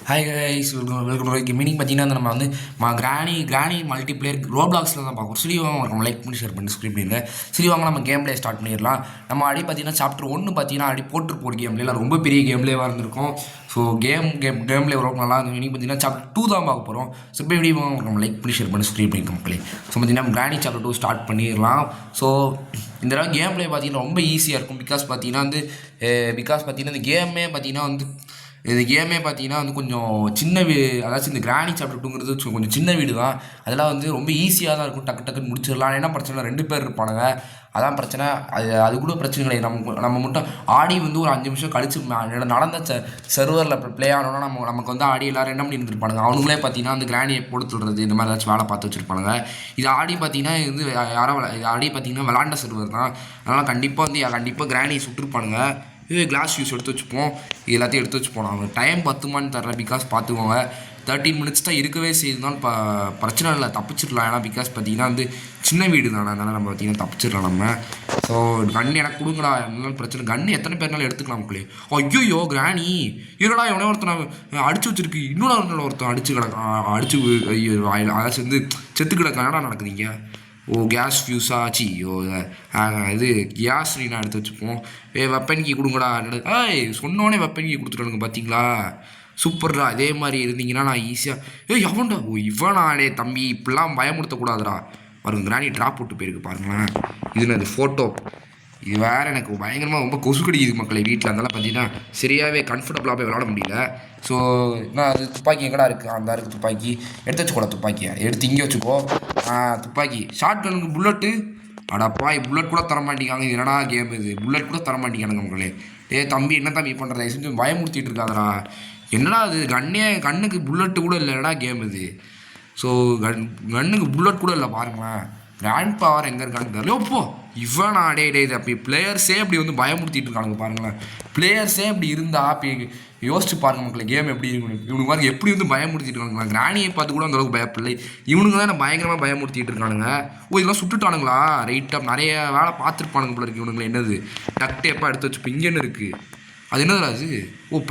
Hi guys, welcome to meaning பார்த்தீங்கன்னா நம்ம வந்து கிராணி மல்டிப்ளேயர் ரோப்ளாக்ஸில் தான் பார்க்குறோம். சரி வாங்க நம்ம லைக் பண்ணி ஷேர் பண்ணி ஸ்கிரிப்ட் பண்ணிடுங்க. சரி வாங்க நம்ம கேம் பிளே ஸ்டார்ட் பண்ணிடலாம். நம்ம அடி பார்த்தீங்கன்னா சாப்டர் 1 பார்த்தீங்கன்னா போட்டு போகிற கேம் பிளேலாம் ரொம்ப பெரிய கேம் பிளேவாக இருந்திருக்கும். ஸோ கேம் பிளே ரொம்ப நல்லா இருந்தது. மீனிங் பார்த்தீங்கன்னா சாப்டர் 2 தான் பார்க்க போகிறோம். ஸோ இப்போ எப்படி நம்ம லைக் பண்ணி ஷேர் பண்ணி ஸ்கிரிப்ட் பண்ணியிருக்கோம் மக்களே. ஸோ பார்த்தீங்கன்னா கிராணி சாப்டர் 2 ஸ்டார்ட் பண்ணிடலாம். ஸோ இந்த தடவை கேம் பிளே பார்த்தீங்கன்னா ரொம்ப ஈஸியாக இருக்கும். பிகாஸ் பார்த்தீங்கன்னா இந்த கேமே பார்த்தீங்கன்னா இந்த கேமே பார்த்தீங்கன்னா கொஞ்சம் சின்ன அதாச்சும் இந்த கிராணி சாப்டர் 2ங்கிறது கொஞ்சம் சின்ன வீடு தான். அதெல்லாம் ரொம்ப ஈஸியாக தான் இருக்கும். டக்குன்னு முடிச்சிடலாம். என்ன பிரச்சனை, 2 பேர் இருப்பானுங்க. அதான் பிரச்சனை. அது கூட பிரச்சனை கிடையாது. நம்ம மட்டும் ஆடி ஒரு 5 நிமிஷம் கழிச்சு நடந்த சர்வரில் ப்ளே ஆனோன்னா நமக்கு ஆடி எல்லோரும் என்ன பண்ணி இருந்திருப்பானுங்க. அவனுங்களே பார்த்தீங்கன்னா அந்த கிராணியை போடுத்துடுறது இந்த மாதிரி ஏதாச்சும் வேலை பார்த்து வச்சுருப்பானுங்க. இது ஆடி பார்த்தீங்கன்னா இது ஆடி பார்த்தீங்கன்னா விளாண்ட சர்வர் தான். அதனால் கண்டிப்பாக கிராணியை சுட்டுருப்பானுங்க. கிளாஸ் யூஸ் எடுத்து வச்சுப்போம். எல்லாத்தையும் எடுத்து வச்சுப்போம். அவங்க டைம் 10 தரல. பிகாஸ் பார்த்துக்கோங்க 13 மினிட்ஸ் தான் இருக்கவே செய்யுதுனாலும் பிரச்சனை இல்லை, தப்பிச்சிடலாம். ஏன்னா பிகாஸ் பார்த்தீங்கன்னா சின்ன வீடு தானே, அதனால் நம்ம பார்த்தீங்கன்னா தப்பிச்சிடலாம் நம்ம. ஸோ கன் எனக்கு கொடுங்கடா, இருந்தாலும் பிரச்சனை. கன்று எத்தனை பேர்னாலும் எடுத்துக்கலாம் மக்களே. ஐயோ கிராணி இல்லைடா, எவனே ஒருத்தனை அடிச்சு வச்சிருக்கு. இன்னொரு ஒருத்தன் அடிச்சு ஐயோ அதாச்சும் செத்து கிடக்க என்னடா நடக்குதுங்க. கேஸ் ஃபியூஸா ஆச்சு. இது கேஸ் நான் எடுத்து வச்சுப்போம். வெப்பன் கீ கொடுங்கடா. சொன்னோடனே வெப்பன் கீ கொடுத்துட்டானுங்க பார்த்தீங்களா. சூப்பர்டா. இதே மாதிரி இருந்தீங்கன்னா நான் ஈஸியாக எவன்டா இவனாடே தம்பி இப்படிலாம் பயமுறுத்தக்கூடாதுடா. பாருங்க கிராணி ட்ராப் போட்டு போயிருக்கு பாருங்களேன். இது ஃபோட்டோ. இது வேறு எனக்கு பயங்கரமாக ரொம்ப கொசு கடிக்குது மக்களை வீட்டில். அதெல்லாம் பார்த்தீங்கன்னா சரியாகவே கம்ஃபர்டபுளாக போய் விளாட முடியல. ஸோ நான் அது துப்பாக்கி எங்கடா இருக்குது, அந்த இருக்குது துப்பாக்கி. எடுத்து வச்சுக்கோடா துப்பாக்கியை, எடுத்து இங்கே வச்சுக்கோ. துப்பாக்கி ஷார்ட் கனுக்கு புல்லட்டு. அடப்பா புல்லட் கூட தரமாட்டேங்காங்க. இது என்னடா கேம் இது, புல்லட் கூட தரமாட்டேங்கானுங்க மக்களே. தம்பி என்ன தம்பி பண்ணுறதா செஞ்சு பயமுறுத்திட்டு இருக்காதடா. என்னடா அது கண்ணுக்கு புல்லட்டு கூட இல்லை. என்னடா கேம் இது. ஸோ கண்ணுக்கு புல்லட் கூட இல்லை பாருங்களேன். கிராண்ட் பவர் எங்கே இருக்கான்னு தெரியல. இப்போ இவன் ஆடே இது அப்படி பிளேயர்ஸே அப்படி பயமுறுத்திட்டு இருக்கானுங்க பாருங்களேன். பிளேயர்ஸே அப்படி இருந்தால் அப்படி யோசிச்சு பாருங்க மக்களை, கேம் எப்படி இருக்கணும். இவனுக்கு மாதிரி எப்படி பயமுறுத்திட்டு இருக்கானுங்களா. கிராணியை பார்த்து கூட அந்தளவுக்கு பயப்பில்லை. இவனுங்க தான் பயங்கரமாக பயமுறுத்திட்டு இருக்கானுங்க. இதெல்லாம் சுட்டுட்டானுங்களா. ரைட்டாக நிறைய வேலை பார்த்துருப்பானுங்க போல இருக்கு இவனுங்களை. என்னது டக் டேப்பாக எடுத்து வச்சுப்போம். இங்கேன்னு இருக்குது அது என்னதுடா அது.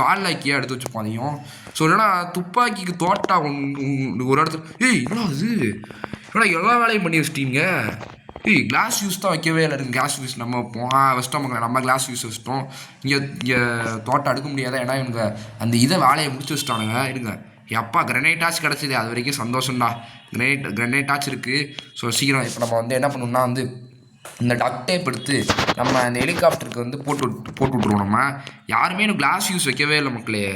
பால்லாக்கியாக எடுத்து வச்சுப்போம் அதையும். ஸோ என்னடா துப்பாக்கிக்கு தோட்டா ஒரு இடத்துல என்னடா அது. ஏன்னா எல்லா வேலையும் பண்ணி வச்சிட்டீங்க. கிளாஸ் யூஸ் தான் வைக்கவே இல்லை. கிளாஸ் யூஸ் நம்ம வச்சிட்டோம். நம்ம கிளாஸ் யூஸ் வச்சிட்டோம். இங்கே தோட்டம் எடுக்க முடியாத. ஏன்னா இவங்க அந்த வேலையை முடிச்சு வச்சிட்டானுங்க. இருங்க எப்பா கிரனைட்டாச்சு கிடச்சிது, அது வரைக்கும் சந்தோஷம்டா. கிரனைட்டாச்சு இருக்குது. ஸோ சீக்கிரம் இப்போ நம்ம என்ன பண்ணணும்னா இந்த டக் டேப் எடுத்து நம்ம அந்த ஹெலிகாப்டருக்கு போட்டு விட்ருவோம். நம்ம யாருமே இன்னும் கிளாஸ் யூஸ் வைக்கவே இல்லை மக்களே.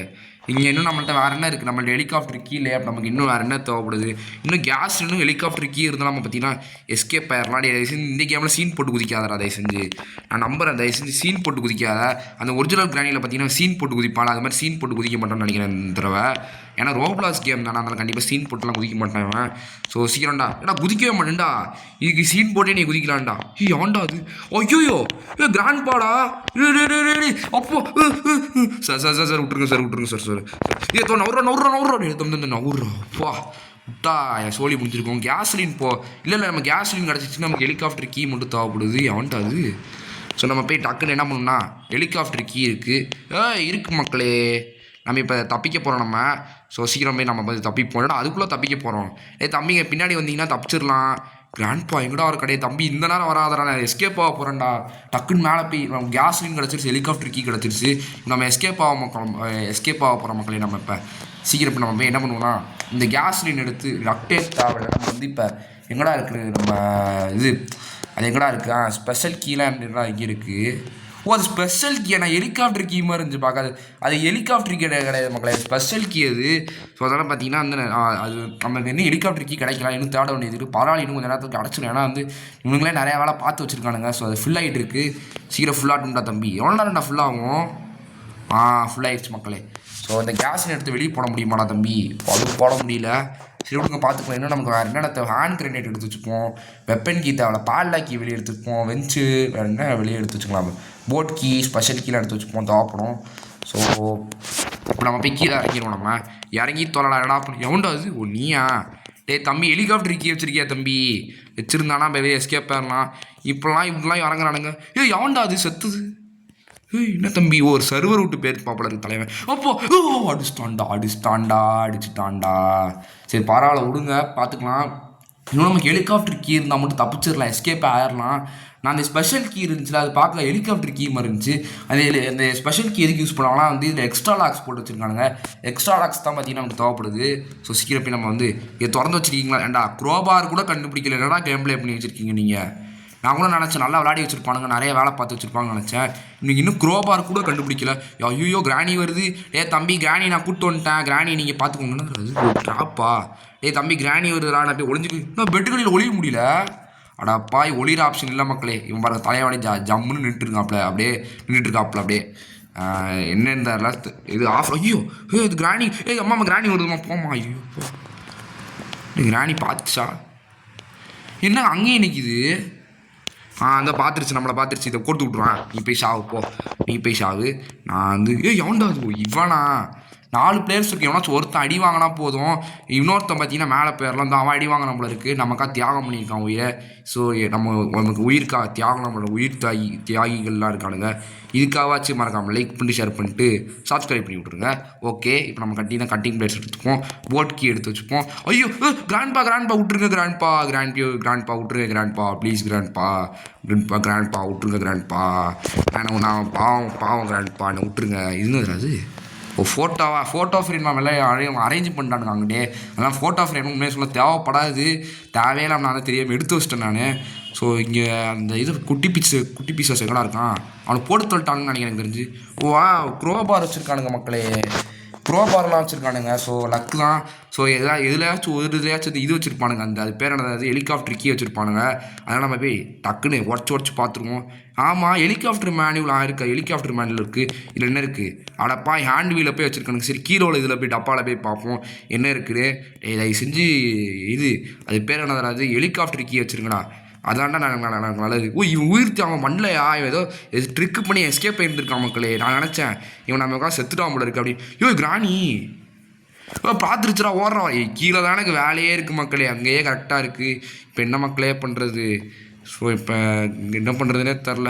இங்கே இன்னும் நம்மள்ட்ட வேறு என்ன இருக்குது. நம்மள்ட்ட ஹெலிகாப்டர் கீழே நமக்கு இன்னும் வேறு என்ன தேவைப்படுது. இன்னும் கேஸ் இன்னும் ஹெலிகாப்டர் கீ இருந்தால் நம்ம பார்த்தீங்கன்னா எஸ்கேப் ஆயிடலாம். தயவு செஞ்சு இந்த கேமில் சீன் போட்டு குதிக்காதடா தயவு செஞ்சு. நான் நம்புறேன் தயவு செஞ்சு சீன் போட்டு குதிக்காத. அந்த ஒரிஜினல் கிராணியில் பார்த்தீங்கன்னா சீன் போட்டு குதிப்பாள். அது மாதிரி சீன் போட்டு குதிக்க மாட்டேன்னு நினைக்கிறேன் இந்த தடவை. ஏன்னா ரோப்ளாக்ஸ் கேம் தானே, அதனால் கண்டிப்பாக சீன் போட்டுலாம் குதிக்க மாட்டேன். ஸோ சீக்கிரம்டா. ஏன்னா குதிக்கவே மாட்டேன்டா. இதுக்கு சீன் போட்டே நீ குதிக்கலாம்டா. ஆண்டா அது. ஐயோ கிராண்ட் பாடா. அப்போ சார் விட்டுருங்க சார். நவுறா விட்டா என் சோழி முடிஞ்சிருக்கோம். கேஸ்லின் இல்லை நம்ம கேஸ்லின் கிடச்சிச்சுன்னா நமக்கு ஹெலிகாப்டர் கீ மட்டும் தேவைப்படுது. அவன்ட்டு அது. ஸோ நம்ம போய் டக்குன்னு என்ன பண்ணணும்னா ஹெலிகாப்டர் கீ இருக்குது மக்களே. நம்ம இப்போ தப்பிக்க போகிறோம் நம்ம. ஸோ சீக்கிரம் போய் நம்ம தப்பிப்போம். இல்லைனா அதுக்குள்ளே தப்பிக்க போகிறோம். தம்பிங்க பின்னாடி வந்தீங்கன்னா தப்பிச்சிடலாம். கிராண்ட்பா எங்கடா ஒரு கடையை தம்பி இந்த நேரம் வராதடா. நான் எஸ்கேப் ஆக போகிறேன்டா. டக்குன்னு மேலே போய் நம்ம கேஸ்லின் கிடச்சிருச்சு, ஹெலிகாப்டர் கீ கிடச்சிருச்சு. நம்ம எஸ்கேப் ஆக போகிற மக்களே. நம்ம இப்போ சீக்கிரம் இப்போ நம்ம போய் என்ன பண்ணுவோம்னா இந்த கேஸ்லின் எடுத்து டக்டேப் தேவையில்லை. நம்ம இப்போ எங்கடா இருக்குது நம்ம அது எங்கடா இருக்குது. ஸ்பெஷல் கீலாம் எப்படின்னா இங்கே இருக்குது. அது ஸ்பெஷல் கீ. நான் ஹெலிகாப்டர் கீ மாதிரி இருந்துச்சு பார்க்காது. அது ஹெலிகாப்டர் கீ கிடையாது மக்களே, ஸ்பெஷல் கீ அது. ஸோ அதெல்லாம் பார்த்தீங்கன்னா அது நமக்கு இன்னும் ஹெலிகாப்டர் கீ கிடைக்கலாம். இன்னும் தேட வேண்டியது பரவாயில்ல. இன்னும் கொஞ்சம் நேரத்துக்கு கிடச்சிடும். ஏன்னா இவங்களே நிறையா வேலை பார்த்து வச்சுருக்கானுங்க. ஸோ அது ஃபுல் ஆகிட்டு இருக்குது. சீக்கிரம் ஃபுல்லாகட்டும்டா தம்பி. எவ்வளோ நேரம்டா ஃபுல்லாகும். ஃபுல் ஆகிடுச்சு மக்களே. ஸோ அந்த கேஸின் எடுத்து வெளியே போட முடியுமாடா தம்பி. அது போட முடியல. சரி விடுங்க பார்த்துக்கலாம். இன்னும் நமக்கு வேறு என்னென்ன தேவை. ஹேண்ட் கிரனேட் எடுத்து வச்சுப்போம். வெப்பன் கீ தேவை. பால்லாக்கி வெளியே எடுத்து வச்சுப்போம். வெஞ்சு வேறு என்ன வெளியே எடுத்து வச்சுக்கலாம். போட் கீ ஸ்பெஷல் கீலாம் எடுத்து வச்சுப்போம் தேவைப்படும். ஸோ இப்போ நம்ம போய் கீழே இறங்கிடுவோம். நம்ம இறங்கி தொலைடா. என்னடா பண்ணி எவன்டா அது. நீயா தம்பி ஹெலிகாப்டர் கீ வச்சிருக்கியா தம்பி. வச்சுருந்தானா வெளியே எஸ்கேப் ஆகலாம். இப்படிலாம் இறங்குறானுங்க. எவன்டா அது செத்துது. ஏய் என்ன தம்பி ஒரு சர்வர் விட்டு பேர் பாப்பலருக்கு தலைவன் அப்போ ஓ அடிச்சுட்டான்டா. சரி பரவாயில்ல விடுங்க பார்த்துக்கலாம். இன்னும் நமக்கு ஹெலிகாப்டர் கீ இருந்தால் மட்டும் தப்பிச்சிடலாம், எஸ்கேப் ஆயிடலாம். நான் அந்த ஸ்பெஷல் கீ இருந்துச்சுல அது பார்க்கல, ஹெலிகாப்டர் கீ மாதிரி இருந்துச்சு. அந்த ஸ்பெஷல் கீ எதுக்கு யூஸ் பண்ணுவாங்கன்னா வந்து இதில் எக்ஸ்ட்ரா லாக்ஸ் போட்டு வச்சுருக்கானுங்க. எக்ஸ்ட்ரா லாக்ஸ் தான் பார்த்தீங்கன்னா நமக்கு தேவைப்படுது. ஸோ சீக்கிரம் போய் நம்ம வந்து இதை திறந்து வச்சுருக்கீங்களா ஏண்டா க்ரோபார் கூட கண்டுபிடிக்கல, என்னடா கேம் ப்ளே பண்ணி வச்சுருக்கீங்க நீங்கள். நான் கூட நினச்சேன் நல்லா விளையாடி வச்சுருப்பானுங்க, நிறைய வேலை பார்த்து வச்சுருப்பாங்கன்னு நினச்சேன். இன்னைக்கு இன்னும் க்ரோபார் கூட கண்டுபிடிக்கல. ஐயோ கிராணி வருது. தம்பி கிராணி நான் கூப்பிட்டு வந்துட்டேன், கிராணி நீங்கள் பார்த்துக்கோங்கன்னு ட்ராப்பா. தம்பி கிராணி வருதுடா, நான் போய் ஒளிஞ்சுக்கு இன்னும் பெட்டுகளில் ஒளிய முடியல. அடா பாய் ஒளிர ஆப்ஷன் இல்லை மக்களே. இவன் பாருங்க தலையாடி ஜம்முன்னு நின்றுருக்காப்ல, அப்படியே நின்றுட்டுருக்காப்ல அப்படியே. என்ன இந்த இது ஆஃப். ஐயோ இது கிராணி. அம்மா கிராணி வருதுமா போமா. ஐயோ கிராணி பார்த்துச்சா என்ன அங்கேயே நிற்கிது. அந்த பார்த்துருச்சு, நம்மளை பார்த்துருச்சு. இதை கொடுத்து விட்ருவான். நீ போய் ஷாவு போ, நீ போய் ஷாவு. நான் வந்து எவன்டா அது இவனா 4 பிளேயர்ஸ் இருக்குது. எவனாச்சும் ஒருத்தன் அடி வாங்கினா போதும். இன்னொருத்தன் பார்த்தீங்கன்னா மேலே போயிடலாம். தான் அவன் அடி வாங்க நம்மள இருக்குது. நமக்காக தியாகம் பண்ணியிருக்கான் உயிரை. ஸோ நமக்கு உயிருக்காக தியாகம், நம்மளோட உயிர் தியாகிகள்லாம் இருக்கானுங்க. இதுக்காகவாச்சும் மறக்காமல் லைக் பண்ணி ஷேர் பண்ணிட்டு சப்ஸ்கிரைப் பண்ணி விட்ருங்க. ஓகே இப்போ நம்ம கட்டிங் பிளேட்ஸ் எடுத்துப்போம், போட் கீ எடுத்து வச்சுப்போம். ஐயோ கிராண்ட்பா விட்டுருங்க, கிராண்ட்பா விட்டுருங்க, கிராண்ட்பா ப்ளீஸ், கிராண்ட்பா விட்டுருங்க, கிராண்ட்பா நான் பாவம் கிராண்ட்பா என்னை விட்டுருங்க. இதுன்னு அது ஃபோட்டோ ஃப்ரேம் எல்லாம் அரேஞ்ச் பண்ணிட்டானுங்க அங்கிட்டே. அதெல்லாம் ஃபோட்டோ ஃப்ரேம் உண்மையாக சொல்ல தேவைப்படாது, தேவையில்லாம நான் தான் தெரியாமல் எடுத்து வச்சிட்டேன் நான். ஸோ இங்கே அந்த இது குட்டி பீஸஸ் எங்கடா இருக்கான், அவனை போட்டு தொட்டானுன்னு நினைக்கிறேன் எனக்கு தெரிஞ்சு. க்ரோபார் வச்சுருக்கானுங்க மக்களே, க்ரோபார்லாம் வச்சுருக்கானுங்க. ஸோ லக்கு தான். ஸோ எதுலையாச்சும் ஒரு இதுலையாச்சும் இது வச்சுருப்பானுங்க, அது பேர் என்னது ஹெலிகாப்டர் கீ வச்சுருப்பானுங்க. அதனால் நம்ம போய் டக்குன்னு உடச்சி பார்த்துருவோம். ஆமாம் ஹெலிகாப்டர் மேனுவல் இருக்குது, ஹெலிகாப்டர் மேனுவல் இருக்குது. இதில் என்ன இருக்குது, அடப்பா ஹேண்ட் வீலில் போய் வச்சுருக்கானுங்க. சரி கீழே இதில் போய் டப்பாவில் போய் பார்ப்போம் என்ன இருக்குது. இதை செஞ்சு இது அது பேர் என்னது ஹெலிகாப்டர் கீ வச்சுருங்கண்ணா, அதான்டா நான் நல்லது. இவன் உயிர்த்து அவன் மண்ணிலையா, இவன் ஏதோ ட்ரிக்கு பண்ணி எஸ்கேப் ஆகிருந்துருக்கான் மக்களே. நான் நினச்சேன் இவன் நம்ம செத்துட்டான் போல இருக்குது அப்படி. கிராணி பார்த்துருச்சுடா ஓடுறான். கீழே தானே எனக்கு வேலையே இருக்குது மக்களே, அங்கேயே கரெக்டாக இருக்குது. இப்போ என்ன மக்களே பண்ணுறது. ஸோ இப்போ என்ன பண்ணுறதுனே தெரில.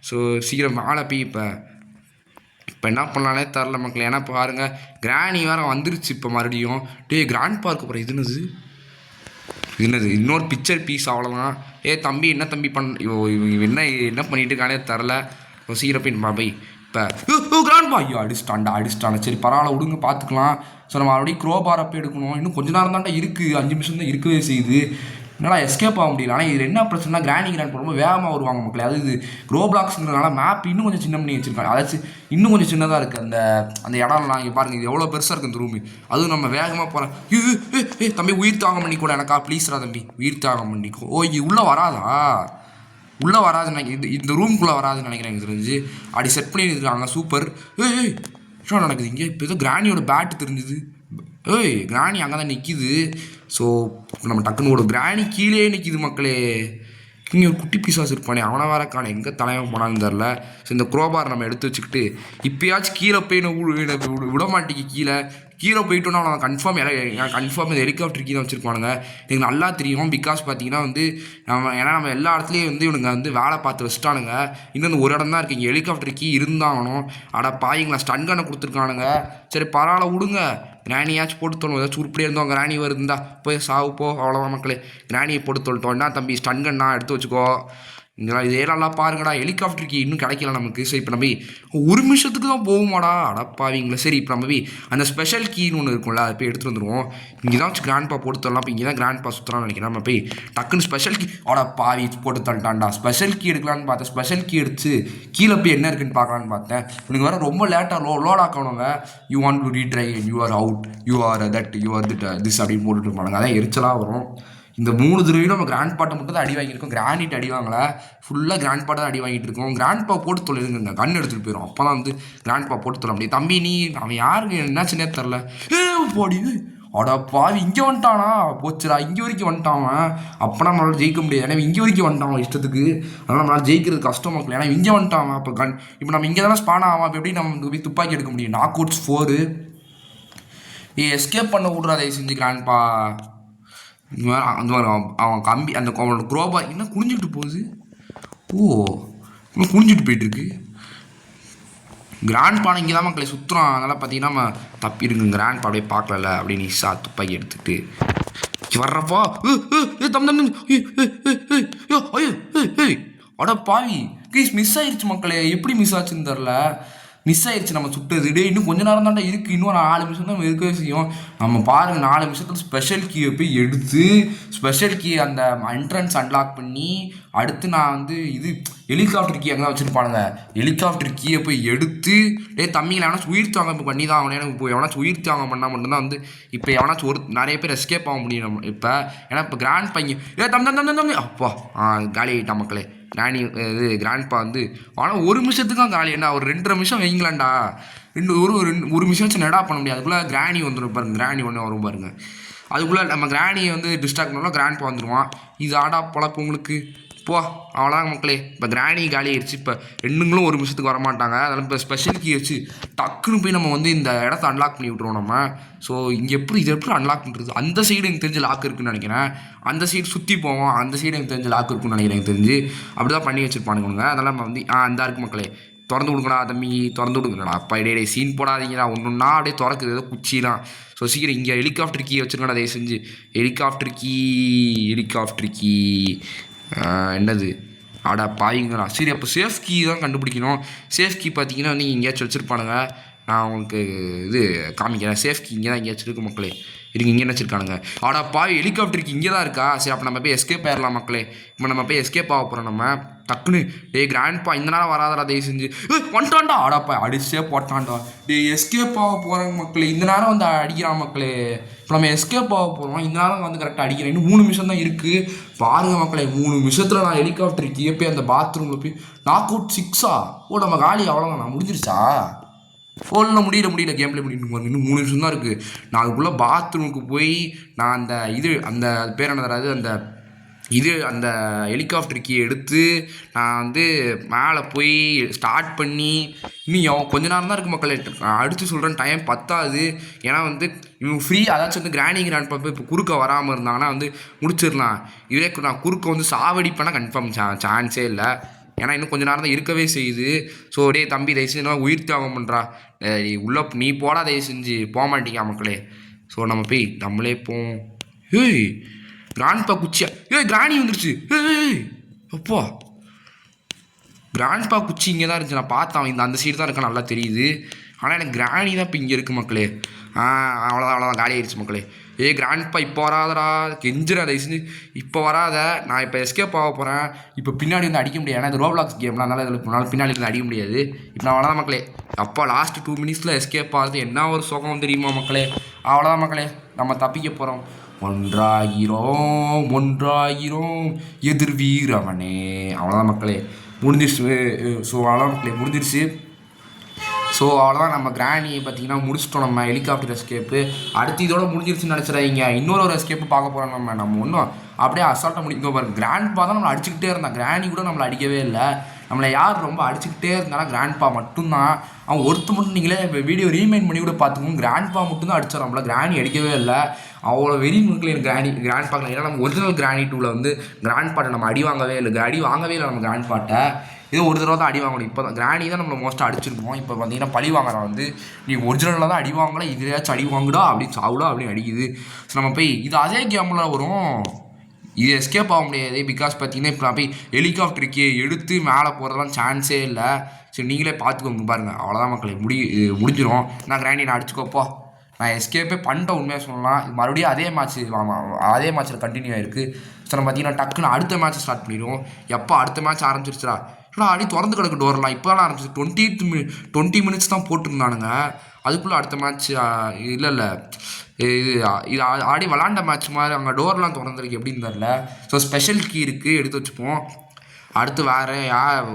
ஸோ சீக்கிரம் மேலே போய் இப்போ என்ன பண்ணலானே தெரில மக்களே. ஏன்னா இப்போ பாருங்கள் கிராணி வேறு வந்துருச்சு இப்போ மறுபடியும். கிராண்ட் பார்க்கு போகிறேன். என்னது இன்னொரு பிக்சர் பீஸ் அவ்வளோதான். தம்பி என்ன தம்பி என்ன பண்ணிட்டு இருக்கானே தெரில. சீக்கிரம் போய் நம்ம போய் இப்போ கிராண்ட் ஐயோ அடிச்சிட்டாண்டா. சரி பரவாயில்ல விடுங்க பார்த்துக்கலாம். ஸோ நம்ம மறுபடியும் க்ரோபார் அப்போ எடுக்கணும். இன்னும் கொஞ்ச நேரம் தான்டா இருக்குது, 5 நிமிஷம் தான் இருக்கவே செய்யுது. என்னால் எஸ்கேப் ஆக முடியல. ஆனால் இது என்ன பிரச்சனைனா கிராண்ட் ரொம்ப வேகமாக வருவாங்க மக்களே. அது இது க்ரோப்ளாக்ஸ்ங்கிறதுனால மேப் இன்னும் கொஞ்சம் சின்ன பண்ணி வச்சுருக்காங்க. அதாச்சும் இன்னும் கொஞ்சம் சின்னதாக இருக்குது அந்த இடம்லாம். இங்கே பாருங்கள் இது எவ்வளோ பெருசாக இருக்குது இந்த ரூமு. அதுவும் நம்ம வேகமாக போகிறேன். தம்பி உயிர் தாகம் பண்ணிக்கூட எனக்கா ப்ளீஸ்ரா தம்பி உயிர் தாகம் பண்ணிக்கோ. இது உள்ளே வராதுன்னு நினைக்கிறேன், இந்த ரூம்குள்ளே வராதுன்னு நினைக்கிறேன் எனக்கு தெரிஞ்சு. அப்படி செட் பண்ணியிருக்காங்க சூப்பர். என்ன நடக்குது இங்கே. இப்போ ஏதோ கிராணியோட பேட்டு தெரிஞ்சுது. கிராணி அங்கே தான் நிற்கிது. ஸோ நம்ம டக்குன்னு ஒரு கிராணி கீழே நிற்கிது மக்களே. இங்கே ஒரு குட்டி பீஸாஸ் இருப்பானே அவனை வேற காண எங்கே தலைவன் போனான்னு தெரில. ஸோ இந்த க்ரோபார் நம்ம எடுத்து வச்சுக்கிட்டு இப்போயாச்சும் கீழே போய் விட மாட்டேங்கி. கீழே போயிட்டோன்னா அவன் கன்ஃபார்ம் இந்த ஹெலிகாப்டர் கீழே வச்சுருப்பானுங்க. எனக்கு நல்லா தெரியும். பிகாஸ் பார்த்தீங்கன்னா வந்து நம்ம எல்லா இடத்துலையும் வந்து இவனுங்க வந்து வேலை பார்த்து வச்சுட்டானுங்க. இன்னும் ஒரு இடம் தான் இருக்குது இங்கே ஹெலிகாப்டர் கீ இருந்தாகணும். பாய்ங்களா ஸ்டன் கண்ணை கொடுத்துருக்கானுங்க. சரி பரவாயில்ல விடுங்க, கிராணியாச்சும் போட்டு தோணும். ஏதாச்சும் உருப்படியாக இருந்தோம் கிராணி வருந்தா போய் சாவு போ. அவ்வளோதான் மக்களே, கிராணியை போட்டு தொல்லிட்டோம். என்ன தம்பி ஸ்டன் கண்ணா எடுத்து வச்சுக்கோ. இங்கெல்லாம் இதே நல்லா பாருங்கடா. ஹெலிகாப்டருக்கு இன்னும் கிடைக்கல நமக்கு. ஸோ இப்போ நம்ம 1 நிமிஷத்துக்கு தான் போகுமாடா அடப்பாவீங்களா. சரி இப்போ நம்ம அந்த ஸ்பெஷல் கீன்னு ஒன்று இருக்கும்ல அதை போய் எடுத்துகிட்டு வந்துடுவோம். இங்கே தான் கிராண்ட் பா போட்டு தரலாம். இப்போ இங்கே தான் கிராண்ட் பா சுற்றுறான்னு நினைக்கிறேன். நம்ம போய் டக்குன்னு ஸ்பெஷல் கீ பாவி போட்டு தரட்டான்டா. ஸ்பெஷல் கீ எடுக்கலான்னு பார்த்தேன். ஸ்பெஷல் கீ எடுத்து கீழே போய் என்ன இருக்குன்னு பார்க்கலான்னு பார்த்தேன். எனக்கு வேறு ரொம்ப லேட்டாக லோட் ஆக்கணுங்க. You want to retry you are out you are that you are this அப்படின்னு போட்டுட்டு இருப்பாங்க. அதான் எரிச்சலாக வரும். இந்த 3 தடவையும் நம்ம கிராண்ட் பாட்டை மட்டும் தான் அடி வாங்கியிருக்கோம். கிரானிட் அடி வாங்கல, ஃபுல்லாக கிராண்ட் பாட்டை தான் அடி வாங்கிட்டு இருக்கோம். கிராண்ட் பா போட்டு தொழிலுங்க கன் எடுத்துகிட்டு போயிடும். அப்போ தான் வந்து கிராண்ட் பா போட்டு தொல்ல முடியும். தம்பி நீ அவன் யாருக்கு என்னாச்சுன்னே தெரில. போடி பாவி இங்கே வந்துட்டானா போச்சுடா. இங்கே வரைக்கும் வந்துட்டான். அப்போ நம்மளால் ஜெயிக்க முடியாது. ஏன்னா இங்கே வரைக்கும் வந்துட்டான் இஷ்டத்துக்கு. அதனால் நம்மளால் ஜெயிக்கிறது கஷ்டம் மக்கள். ஏன்னா இங்கே வந்துட்டான். அப்போ இப்போ நம்ம இங்கே தானே ஸ்பான் ஆகும். அப்போ எப்படி நம்ம போய் துப்பாக்கி எடுக்க முடியும். நாக் அவுட்ஸ் 4 எஸ்கேப் பண்ண விட்றா அதை செஞ்சு கிராண்ட் பா. அந்த அவன் கம்பி அந்த அவனோட க்ரோபார் என்ன குனிஞ்சிட்டு போகுது. இன்னும் குனிஞ்சிட்டு போயிட்டுருக்கு. கிராண்ட் பா இங்கே தான் மக்களை சுற்றுறோம். அதனால் பார்த்தீங்கன்னா நம்ம தப்பிடுங்க. கிராண்ட் பா அப்படியே பார்க்கல அப்படின்னு நிஷா துப்பாக்கி எடுத்துகிட்டு வர்றப்பா தம் தம் அட பாவி ப்ளீஸ் மிஸ் ஆயிடுச்சு மக்களே. எப்படி மிஸ் ஆச்சுன்னு தெரில. மிஸ் ஆயிடுச்சு நம்ம சுட்டது. டே இன்னும் கொஞ்ச நேரம் தாண்டா இருக்குது. இன்னும் 4 நிமிஷம் தான் இருக்கவே செய்யும். நம்ம பாருங்கள் 4 நிமிஷத்தில் ஸ்பெஷல் கீயை போய் எடுத்து ஸ்பெஷல் கீ அந்த என்ட்ரன்ஸ் அன்லாக் பண்ணி அடுத்து நான் வந்து இது ஹெலிகாப்டர் கீ அங்கே தான் வச்சுருப்பானுங்க. ஹெலிகாப்டர் கீயை போய் எடுத்து தம்பிங்களை எவனாச்சும் உயிர் தாங்க இப்போ பண்ணி தான் அவனே எனக்கு இப்போ எவனாச்சும் உயிர் தாங்க பண்ணால் மட்டும்தான் வந்து இப்போ எவனாச்சும் நிறைய பேர் எஸ்கேப் ஆக முடியும் நம்ம இப்போ. ஏன்னா இப்போ கிராண்ட் பையன் தம்பி அப்பா காலி ஆகிட்டான் மக்களே. இது கிராண்ட்பா வந்து ஆனால் 1 நிமிஷத்துக்கு தான் காலி. என்ன ஒரு 2.5 நிமிஷம் வைங்களாண்டா. ஒரு நிமிஷம் வச்சு நடா பண்ண முடியாது. அதுக்குள்ளே கிராணி வந்துடும் பாருங்க. கிராணி ஒன்று வரும் பாருங்க. அதுக்குள்ளே நம்ம கிராணியை வந்து டிஸ்ட்ராக்ட் பண்ணோம்னா கிராண்ட்பா வந்துடுவான். இது ஆடா பொழப்பு உங்களுக்கு போ. அவ்வளோதான் மக்களே. இப்போ கிராணி காலி ஆயிடுச்சு. இப்போ 2ங்களும் 1 நிமிஷத்துக்கு வரமாட்டாங்க. அதனால் இப்போ ஸ்பெஷல் கீ வச்சு டக்குன்னு போய் நம்ம வந்து இந்த இடத்த அன்லாக் பண்ணி விட்ருவோம் நம்ம. ஸோ இங்கே இது எப்படி அன்லாக் பண்ணுறது? அந்த சைடு எனக்கு தெரிஞ்ச லாக் இருக்குன்னு நினைக்கிறேன். அந்த சைடு சுற்றி போவோம். அந்த சைடு எனக்கு தெரிஞ்ச லாக் இருக்குன்னு நினைக்கிறேன். எனக்கு தெரிஞ்சு அப்படி தான் பண்ணி வச்சுருப்பானுங்க. அதெல்லாம் நம்ம வந்து அந்த இருக்கு மக்களே. திறந்து கொடுங்கடா தம்பி, திறந்து கொடுங்கடா. அப்பா இடையே சீன் போடாதீங்கடா. ஒன்றுன்னா அப்படியே திறக்குது ஏதோ குச்சிலாம். ஸோ சீக்கிரம் இங்கே ஹெலிகாப்டர் கீ வச்சுருக்கடா தயவு செஞ்சு. ஹெலிகாப்டர் கீ என்னது ஆடா பாய்ங்கண்ணா. சரி அப்போ சேஃப் கீ தான் கண்டுபிடிக்கணும். சேஃப் கீ பார்த்தீங்கன்னா வந்து எங்கேயாச்சும் வச்சுருப்பானுங்க. நான் உங்களுக்கு இது காமிக்கிறேன். சேஃப் கீ இங்கே தான் எங்கேயாச்சும் இருக்குது மக்களே. இதுக்கு இங்கே என்ன வச்சுருக்கானுங்க. ஆடா பாய் ஹெலிகாப்டருக்கு இங்கே தான் இருக்கா. சரி அப்போ நம்ம போய் எஸ்கேப் ஆயிடலாம் மக்களே. இப்போ நம்ம போய் எஸ்கேப் ஆக போகிறோம் நம்ம. டக்குன்னு கிராண்ட்பா இந்த நேரம் வராதடா தயவு செஞ்சு. வந்துட்டான்டா. ஆடாப்பா அடிச்சே போட்டான்டா. எஸ்கேப் ஆக போகிறாங்க மக்களே. இந்த நேரம் வந்து அடிக்கிறான் மக்களே. இப்போ நம்ம எஸ்கேப் ஆக போகிறோம். இந்த நேரம் வந்து கரெக்டாக அடிக்கிறேன். இன்னும் 3 நிமிஷம் தான் இருக்குது. பாருங்கள் மக்களே. 3 நிமிஷத்தில் நான் ஹெலிகாப்டருக்கு போய் அந்த பாத்ரூமில் போய் நாக் அவுட் 6ஆ. நம்ம காலி அவ்வளோதான். நான் முடிஞ்சிருச்சா? ஃபோனில் முடியல கேம் ப்ளே பண்ணிட்டு பாருங்க. இன்னும் 3 நிமிஷம் தான் இருக்குது. நான் அதுக்குள்ளே பாத்ரூமுக்கு போய் நான் அந்த பேர் என்ன தராது அந்த ஹெலிகாப்டர் கீ எடுத்து நான் வந்து மேலே போய் ஸ்டார்ட் பண்ணி இன்னும் கொஞ்ச நேரம் தான் இருக்குது மக்களே. அடித்து சொல்கிறேன் டைம் பத்தாது. ஏன்னா வந்து இவங்க ஃப்ரீ அதாச்சும் வந்து கிராண்ட்பா இப்போ குறுக்க வராமல் இருந்தாங்கன்னா வந்து முடிச்சிடலாம். இதே நான் குறுக்க வந்து சாவடிப்பேன்னா கன்ஃபார்ம் சான்ஸே இல்லை. ஏன்னா இன்னும் கொஞ்சம் நேரம் தான் இருக்கவே செய்யுது. ஸோ தம்பி தயவு செஞ்சு உயிர் தியாகம் பண்ணுறா. நீ போடா தயவு செஞ்சு போக மாட்டீங்க மக்களே. ஸோ நம்ம போய் நம்மளே போவோம். கிராண்ட்பா குச்சியா கிராணி வந்துருச்சு. அப்பா கிராண்ட்பா குச்சி இங்கே தான் இருந்துச்சு. நான் பார்த்தேன் அந்த சைடு தான் இருக்க நல்லா தெரியுது. ஆனால் எனக்கு கிராணி தான் இப்போ இங்கே இருக்குது மக்களே. அவ்வளோதான் காலி ஆயிடுச்சு மக்களே. கிராண்ட்பா இப்போ வராதடா. கெஞ்சிரா தயவு செஞ்சு இப்போ வராத. நான் இப்போ எஸ்கேப் ஆக போகிறேன். இப்போ பின்னாடி வந்து அடிக்க முடியாது. ஏன்னா இது ரோப்ளாக்ஸ் கேம்லாம் அதனால் இதில் பின்னாடி இருந்து அடிக்க முடியாது. இப்போ நான் அவ்வளோதான் மக்களே. அப்பா லாஸ்ட் 2 மினிட்ஸில் எஸ்கேப் ஆகுது. என்ன ஒரு சுகம் தெரியுமா மக்களே. அவ்வளோதான் மக்களே. நம்ம தப்பிக்க போகிறோம். ஒன்றாயிரம் எதிர் வீரவனே. அவ்வளோதான் மக்களே முடிஞ்சிருச்சு. ஸோ அவ்வளோதான் மக்களே முடிஞ்சிருச்சு. ஸோ அவ்வளோதான் நம்ம கிராணியை பார்த்தீங்கன்னா முடிச்சிட்டோம். நம்ம ஹெலிகாப்டர் எஸ்கேப்பு அடுத்து இதோட முடிஞ்சிருச்சுன்னு நினச்சிடாதீங்க. இன்னொரு எஸ்கேப்பு பார்க்க போகிறோம் நம்ம ஒன்றும் அப்படியே அசால்ட்டாக முடிக்கும் பாருங்க. கிராண்ட்பா தான் நம்மளை அடிச்சுக்கிட்டே இருந்தான். கிராணி கூட நம்மளை அடிக்கவே இல்லை. நம்மளை யார் ரொம்ப அடிச்சுக்கிட்டே இருந்தாலும் கிராண்ட்பா மட்டும்தான். அவன் மட்டும் நீங்களே வீடியோ ரீமைண்ட் பண்ணி கூட பார்த்துக்கோங்க. கிராண்ட்பா மட்டும்தான் அடிச்சார். நம்மளை கிராணி அடிக்கவே இல்லை. அவ்வளோ வெறி மக்கள் எனக்கு கிராண்ட்பாக்கில். ஏன்னா நம்ம ஒரிஜினல் கிராணி 2வில் வந்து கிராண்ட்பாட்டை நம்ம அடி வாங்கவே இல்லை நம்ம கிராண்ட்பாட்டை. இது ஒரு தடவை தான் அடி வாங்கணும். இப்போ தான் கிராணி தான் நம்மளை மோஸ்ட்டாக அடிச்சிருப்போம். இப்போ பார்த்தீங்கன்னா பழி வாங்குறான் வந்து நீ ஒரிஜினலில் தான் அடி வாங்கலாம். இதுலையாச்சும் அடி வாங்குடா அப்படின்னு சாவுடா அப்படின்னு அடிக்குது. ஸோ நம்ம போய் இது அதே கேமில் வரும். இது எஸ்கேப் ஆக முடியாது. பிகாஸ் பார்த்தீங்கன்னா இப்போ நான் போய் ஹெலிகாப்டருக்கு எடுத்து மேலே போகிறதெல்லாம் சான்ஸே இல்லை. சரி நீங்களே பார்த்துக்கோங்க பாருங்கள். அவ்வளோதான் மக்களை முடிஞ்சிடும். நான் கிராண்டி நான் அடிச்சுக்கோப்போ. நான் எஸ்கேப்பே பண்ணிட்டேன் உண்மையாக சொல்லலாம். மறுபடியும் அதே மேட்ச்சில் கண்டினியூ ஆகிருக்கு. ஸோ நம்ம பார்த்தீங்கன்னா டக்குன்னு அடுத்த மேட்ச்சை ஸ்டார்ட் பண்ணிடுவோம். எப்போ அடுத்த மேட்ச் ஆரம்பிச்சிருச்சுடா. அடி திறந்து கிடக்கு டோர்லாம். இப்போ தான் ஆரம்பிச்சு 20 மினிட்ஸ் தான் போட்டுருந்தானுங்க. அதுக்குள்ளே அடுத்த மேட்ச் இல்லை இது ஆடி விளாண்ட மேட்ச் மாதிரி அங்கே டோர்லாம் திறந்துருக்கு எப்படின்னு தெரில. ஸோ ஸ்பெஷல் கீ இருக்குது எடுத்து வச்சுப்போம். அடுத்து வேறு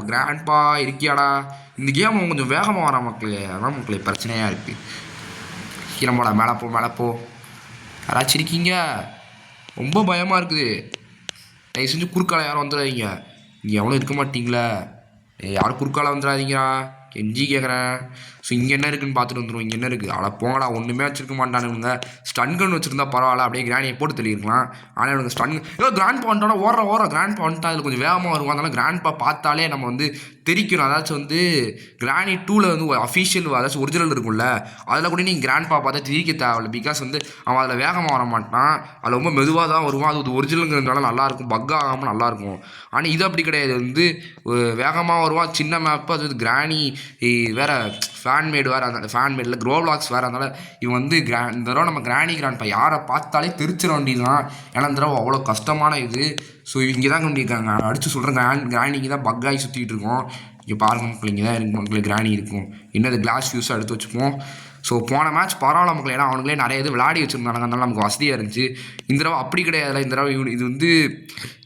கிராண்ட்பா இருக்கியாடா. இந்த கேம் கொஞ்சம் வேகமாக வர மக்களே. அதான் மக்களே பிரச்சனையாக இருக்குது. கீழே மேலே போ யாராச்சும் இருக்கீங்க. ரொம்ப பயமாக இருக்குது. தயவு செஞ்சு குறுக்கால யாரும் வந்துடாதீங்க. இங்கே எவனும் இருக்க மாட்டீங்களா. யாரும் குறுக்கால வந்துடாதீங்களா கெஞ்சி கேட்குறேன். ஸோ இங்கே என்ன இருக்குன்னு பார்த்துட்டு வந்துடும். இங்கே என்ன இருக்குது, அட போங்கடா, ஒன்றுமே வச்சிருக்க மாட்டானுங்க. ஸ்டன் கன் வச்சுருந்தா பரவாயில்ல, அப்படியே கிராணியை போட்டு தெளிக்கலாம். ஆனால் இவனுக்கு ஸ்டன் கிராண்ட் பா வந்துட்டோன்னா ஓடுற கிராண்ட் பா வந்துட்டா அதில் கொஞ்சம் வேகமாக வருவோம். அதனால கிராண்ட் பா பார்த்தாலே நம்ம வந்து தெரிக்கணும். அதாச்சும் வந்து கிராணி 2ல் வந்து அஃபீஷியல் அதாச்சும் ஒரிஜினல் இருக்கும்ல, அதில் கூட நீங்கள் கிராண்ட் பா பார்த்தா திரிக்க தேவையில்லை. பிகாஸ் வந்து அவன் அதில் வேகமாக வர மாட்டான், அதில் ரொம்ப மெதுவாக தான் வருவான். அது ஒரிஜினலுங்கிறதுனால நல்லாயிருக்கும், பக் ஆகாமல் நல்லாயிருக்கும். ஆனால் இது அப்படி கிடையாது, வந்து வேகமாக வருவான், சின்ன மேப்பு, அது கிராணி வேறு ஃபேன்மேடு வேறு, அந்த ஃபேன்மேடில் க்ரோவ்லாக்ஸ் வேறு. அதனால் இவன் வந்து இந்த தடவை நம்ம கிராண்ட் பா யாரை பார்த்தாலே தெரிச்சிட வேண்டியதுதான். ஏன்னா இந்த தடவை அவ்வளோ கஷ்டமான இது. ஸோ இங்கே தான் கொண்டிருக்காங்க, அடித்து சொல்கிறேன், கிராணிக்கு தான் பக்காகி சுற்றிக்கிட்டு இருக்கோம். இங்கே பாருங்கள் மக்கள், இங்கே தான் இருக்கு மக்கள் கிராணி இருக்கும். என்னது கிளாஸ் ஃபியூஸாக எடுத்து வச்சுப்போம். ஸோ போன மேட்ச் பரவாயில்ல மக்கள், ஏன்னா அவங்களே நிறைய இது விளையாடி வச்சுருந்தாங்க, அதனால நமக்கு வசதியாக இருந்துச்சு. இந்த தடவை அப்படி கிடையாது. இந்த தடவை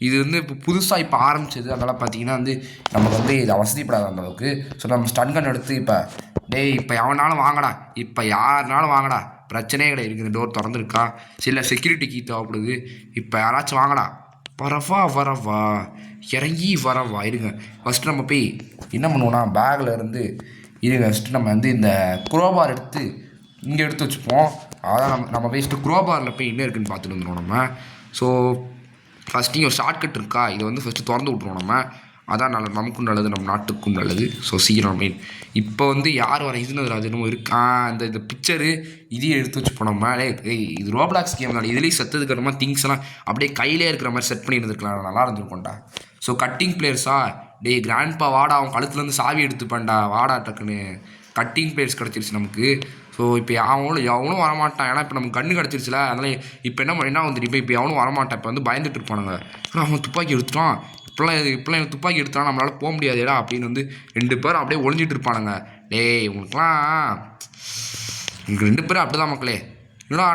இது வந்து இப்போ புதுசாக இப்போ ஆரம்பிச்சது. அதனால் பார்த்தீங்கன்னா வந்து நமக்கு வந்து இதை வசதிப்படாத அந்தளவுக்கு. ஸோ நம்ம ஸ்டன் கன் எடுத்து இப்போ எவனாலும் வாங்கடா, இப்போ யாருனாலும் வாங்கடா, பிரச்சனையே கிடையாது. இருக்குது டோர் திறந்துருக்கா, சில செக்யூரிட்டி கீ தேவைப்படுது, இப்போ யாராச்சும் வாங்கடா, வரவா இறங்கி வரவா. இருங்க ஃபஸ்ட்டு நம்ம போய் என்ன பண்ணுவோம்னா, பேக்கில் இருந்து இருங்க ஃபஸ்ட்டு நம்ம வந்து இந்த குரோபார் எடுத்து இங்கே எடுத்து வச்சுப்போம். அதான் நம்ம போய் குரோபாரில் போய் என்ன இருக்குதுன்னு பார்த்துட்டு வந்துடுவோம் நம்ம. ஸோ ஃபஸ்ட்டு இங்கே ஒரு ஷார்ட்கட் இருக்கா, இதை வந்து ஃபஸ்ட்டு திறந்து விட்ருவோம் நம்ம. அதான் நமக்கும் நல்லது, நம்ம நாட்டுக்கும் நல்லது. ஸோ சீக்கிரம் மெயின் இப்போ வந்து யார் வர இதுன்னு அது என்னமோ இருக்கா, இந்த பிக்சரு இதையும் எடுத்து வச்சு போனோம்மா. இது ரோப்ளாக்ஸ் கேம் தான், இதுலேயும் செத்ததுக்கு அப்புறமா திங்ஸ் எல்லாம் அப்படியே கையிலே இருக்கிற மாதிரி செட் பண்ணி இருந்துருக்கலாம், நல்லா இருந்துருக்கோண்டா. ஸோ கட்டிங் பிளேயர்ஸா, கிராண்ட் பா வாடா, அவன் கழுத்துலேருந்து சாவி எடுத்துப்பான்டா, வாடா டக்குன்னு. கட்டிங் பிளேயர்ஸ் கிடச்சிருச்சு நமக்கு. ஸோ இப்போ எவனும் வரமாட்டான், ஏன்னா இப்போ நமக்கு கண்ணு கிடச்சிருச்சுல. அதனால் இப்போ என்ன வந்துட்டு இப்போ எவனும் வரமாட்டான். இப்போ வந்து பயந்துட்டு இருப்பானுங்க, ஆனால் அவன் துப்பாக்கி எடுத்துட்டான், இப்போலாம் துப்பாக்கி எடுத்தான் நம்மளால் போக முடியாதுடா அப்படின்னு வந்து 2 பேரும் அப்படியே ஒளிஞ்சிட்டு இருப்பானுங்க. உங்களுக்குலாம் 2 பேரும் அப்படி தான் மக்களே. இல்லைனா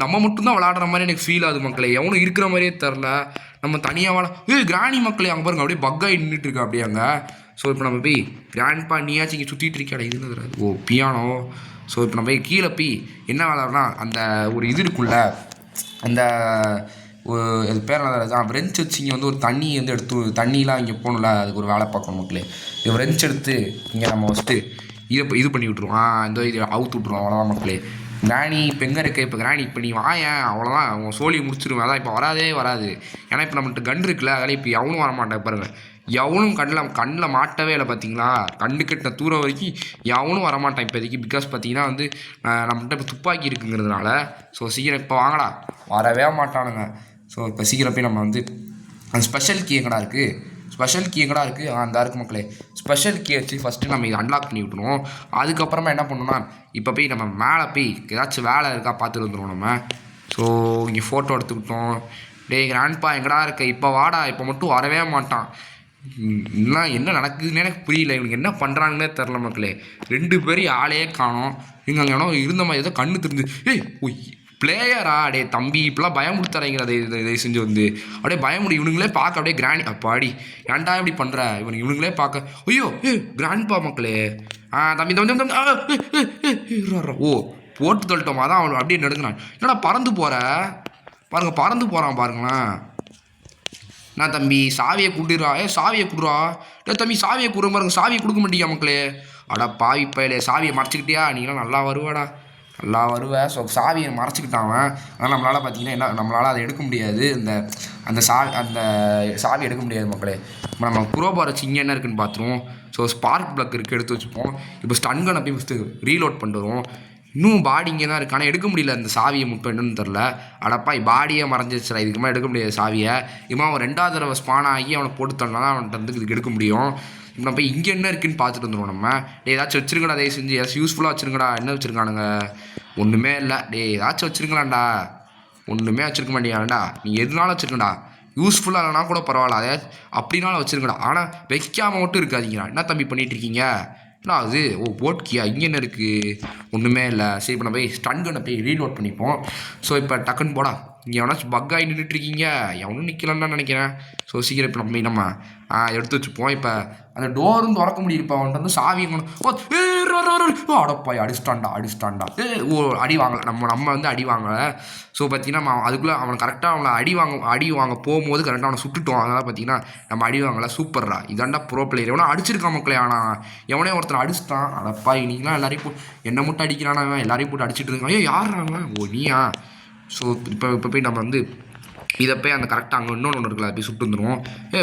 நம்ம மட்டும்தான் விளாடுற மாதிரி எனக்கு ஃபீல் ஆகுது மக்களே, எவனும் இருக்கிற மாதிரியே தெரில. நம்ம தனியாக கிராணி மக்களே, அங்கே பாருங்க அப்படியே பக்காகி நின்றுட்டு இருக்கா அப்படியே அங்கே. ஸோ இப்போ நம்ம போய் கிராண்ட் பா நீயாச்சும் இங்கே சுற்றிட்டு இருக்காடா, இதுன்னு தெரியாது, பியானோ. ஸோ இப்போ நம்ம போய் கீழே போய் என்ன விளாட்றோன்னா, அந்த ஒரு இது இருக்குல்ல, அந்த அது பேர் தான் ஃப்ரெஞ்ச் வச்சு இங்கே வந்து ஒரு தண்ணி வந்து எடுத்து தண்ணிலாம் இங்கே போகணும்ல, அதுக்கு ஒரு வேலை பார்க்கணும் மக்களே. இது ஃப்ரெஞ்ச் எடுத்து இங்கே நம்ம ஃபஸ்ட்டு இது பண்ணி விட்ருவோம். இந்த இது அவுத்து விட்ருவோம், அவ்வளோதான் மக்களே. கிராணி இப்போ எங்கே இருக்க, இப்போ கிராணி இப்போ நீ வாயேன், அவ்வளோதான் அவன் சோழி முடிச்சிருவேன். அதான் இப்போ வராது. ஏன்னா இப்போ நம்மகிட்ட கன் இருக்குல்ல, அதனால் இப்போ எவனும் வரமாட்டேன் பாருங்கள். எவனும் கண்ணில் மாட்டவே இல்லை பார்த்தீங்களா, கண்ணு கட்டின தூரம் வரைக்கும் எவனும் வரமாட்டான் இப்போதைக்கு. பிகாஸ் பார்த்தீங்கன்னா வந்து நம்மகிட்ட இப்போ துப்பாக்கி இருக்குங்கிறதுனால. ஸோ சீக்கிரம் இப்போ வாங்கடா, வரவே மாட்டானுங்க. ஸோ இப்போ சீக்கிரம் போய் நம்ம வந்து அந்த ஸ்பெஷல் கீ எங்கடா இருக்குது, அந்த இருக்குது மக்களே. ஸ்பெஷல் கீ வச்சு ஃபஸ்ட்டு நம்ம இதை அன்லாக் பண்ணி விட்டுருவோம். அதுக்கப்புறமா என்ன பண்ணணும்னா, இப்போ போய் நம்ம மேலே போய் ஏதாச்சும் வேலை இருக்கா பார்த்துட்டு வந்துடுவோம் நம்ம. ஸோ இங்கே ஃபோட்டோ எடுத்துக்கிட்டோம். கிராண்ட் பா எங்கடா இருக்க, இப்போ வாடா, இப்போ மட்டும் வரவே மாட்டான். என்ன நடக்குதுன்னு எனக்கு புரியல, இவனுக்கு என்ன பண்ணுறாங்கன்னே தெரில மக்களே. 2 பேரும் ஆளையே காணோம். இங்கே அங்கே இருந்த மாதிரி ஏதோ கண்ணு தெரிஞ்சு பிளேயரா, தம்பி இப்பெல்லாம் பயமுடுத்துறீங்க. இதை செஞ்சு வந்து அப்படியே பயமுடி இவனுங்களே பார்க்க அப்படியே கிராணி அப்பாடி ஏன்டா இப்படி பண்ணுற, இவனுங்களே பார்க்க கிராண்ட் பா மக்களே. தம்பி போட்டு தள்ளிட்டோமா, தான் அவன் அப்படியே நடுங்கினான். என்னடா பறந்து போகிறான் பாருங்களேன். நான் தம்பி சாவியை கொடுறா, சாவியை கொடுறா, தம்பி சாவியை கொடுற பாருங்க, சாவியை கொடுக்க மாட்டீங்க மக்களே. அடா பாவி பையலே, சாவியை மறைச்சிக்கிட்டியா, நீங்களாம் நல்லா வருவேன். ஸோ சாவியை மறைச்சிக்கிட்டான். அதனால் நம்மளால் பார்த்தீங்கன்னா நம்மளால் அதை எடுக்க முடியாது, அந்த சாவி எடுக்க முடியாது மக்களே. இப்போ நம்ம குரோபார் வச்சு இங்கே என்ன இருக்குதுன்னு பார்த்துருவோம். ஸோ ஸ்பார்க் ப்ளக் இருக்குது, எடுத்து வச்சுப்போம். இப்போ ஸ்டன் கன் போய் ஃபஸ்ட்டு ரீலோட் பண்ணிட்டு வருவோம். இன்னும் பாடி இங்கே தான் இருக்குது, ஆனால் எடுக்க முடியல அந்த சாவியை மட்டும், என்னன்னு தெரில. அடப்பா பாடியே மறைஞ்சிச்சுடா, இதுக்கு மேலே எடுக்க முடியாது சாவியை. இவன் அவன் 2வது தடவை ஸ்பான் ஆகி அவனை போட்டு தள்ளனா தான் அவன்கிட்ட வந்து இதுக்கு எடுக்க முடியும். இப்போ நம்ம இங்கே என்ன இருக்குதுன்னு பார்த்துட்டு வந்துடுவோம் நம்ம. ஏதாச்சும் வச்சுருங்கடா, தயவு செஞ்சு ஏதாச்சும் யூஸ்ஃபுல்லாக வச்சுருங்கடா. என்ன வச்சுருக்கானுங்க, ஒன்றுமே இல்லை. ஏதாச்சும் வச்சுருங்களாண்டா, ஒன்றுமே வச்சுருக்க மாட்டேங்காண்டா. நீங்கள் எதுனாலும் வச்சுருக்கண்டா, யூஸ்ஃபுல்லாக இல்லைனா கூட பரவாயில்ல, அதே அப்படின்னாலும் வச்சுருங்கடா. ஆனால் வைக்காமல் மட்டும் இருக்காதீங்கடா. என்ன தம்பி பண்ணிகிட்ருக்கீங்க, என்ன அது போட்கியா, இங்கே என்ன இருக்குது, ஒன்றுமே இல்லை. சரி இப்போ நம்ம போய் ஸ்டன் கன்னை போய் ரீலோட் பண்ணிப்போம். ஸோ இப்போ டக்குன்னு போடா, இங்கே எவனாச்சும் பக்காகி நின்றுட்டுருக்கீங்க, எவனும் நிற்கலன்னு தான் நினைக்கிறேன். ஸோ சீக்கிரம் இப்போ நம்ம எடுத்து வச்சுப்போம். இப்போ அந்த டோரும் திறக்க முடியும். இப்போ அவன்ட்டு வந்து சாவி அடப்பாய் அடிச்சிட்டான்டா ஓ அடி வாங்கலை, நம்ம வந்து அடி வாங்கலை. ஸோ பார்த்தீங்கன்னா அதுக்குள்ளே அவனை கரெக்டாக அவனை அடி வாங்க போகும்போது கரெக்டாக அவனை சுட்டுட்டோம். அதனால் பார்த்தீங்கன்னா நம்ம அடி வாங்கலை. சூப்பர்ரா, இதாண்டா ப்ரோ பிளேயர். எவனா அடிச்சிருக்கான் மக்களே. ஆனால் எவனே ஒருத்தர் அடிச்சிட்டான். அடப்பாய், நீங்களாம் எல்லாரையும் என்னை மட்டும் அடிக்கிறானா, எல்லாரையும் போட்டு அடிச்சுட்டு இருக்கான். ஐயோ யாருறாங்க, ஓ நீயா. ஸோ இப்போ போய் நம்ம வந்து இதை போய் அந்த கரெக்டாக அங்கே இன்னொன்று இருக்குல்ல, போய் சுட்டு வந்துடுவோம்.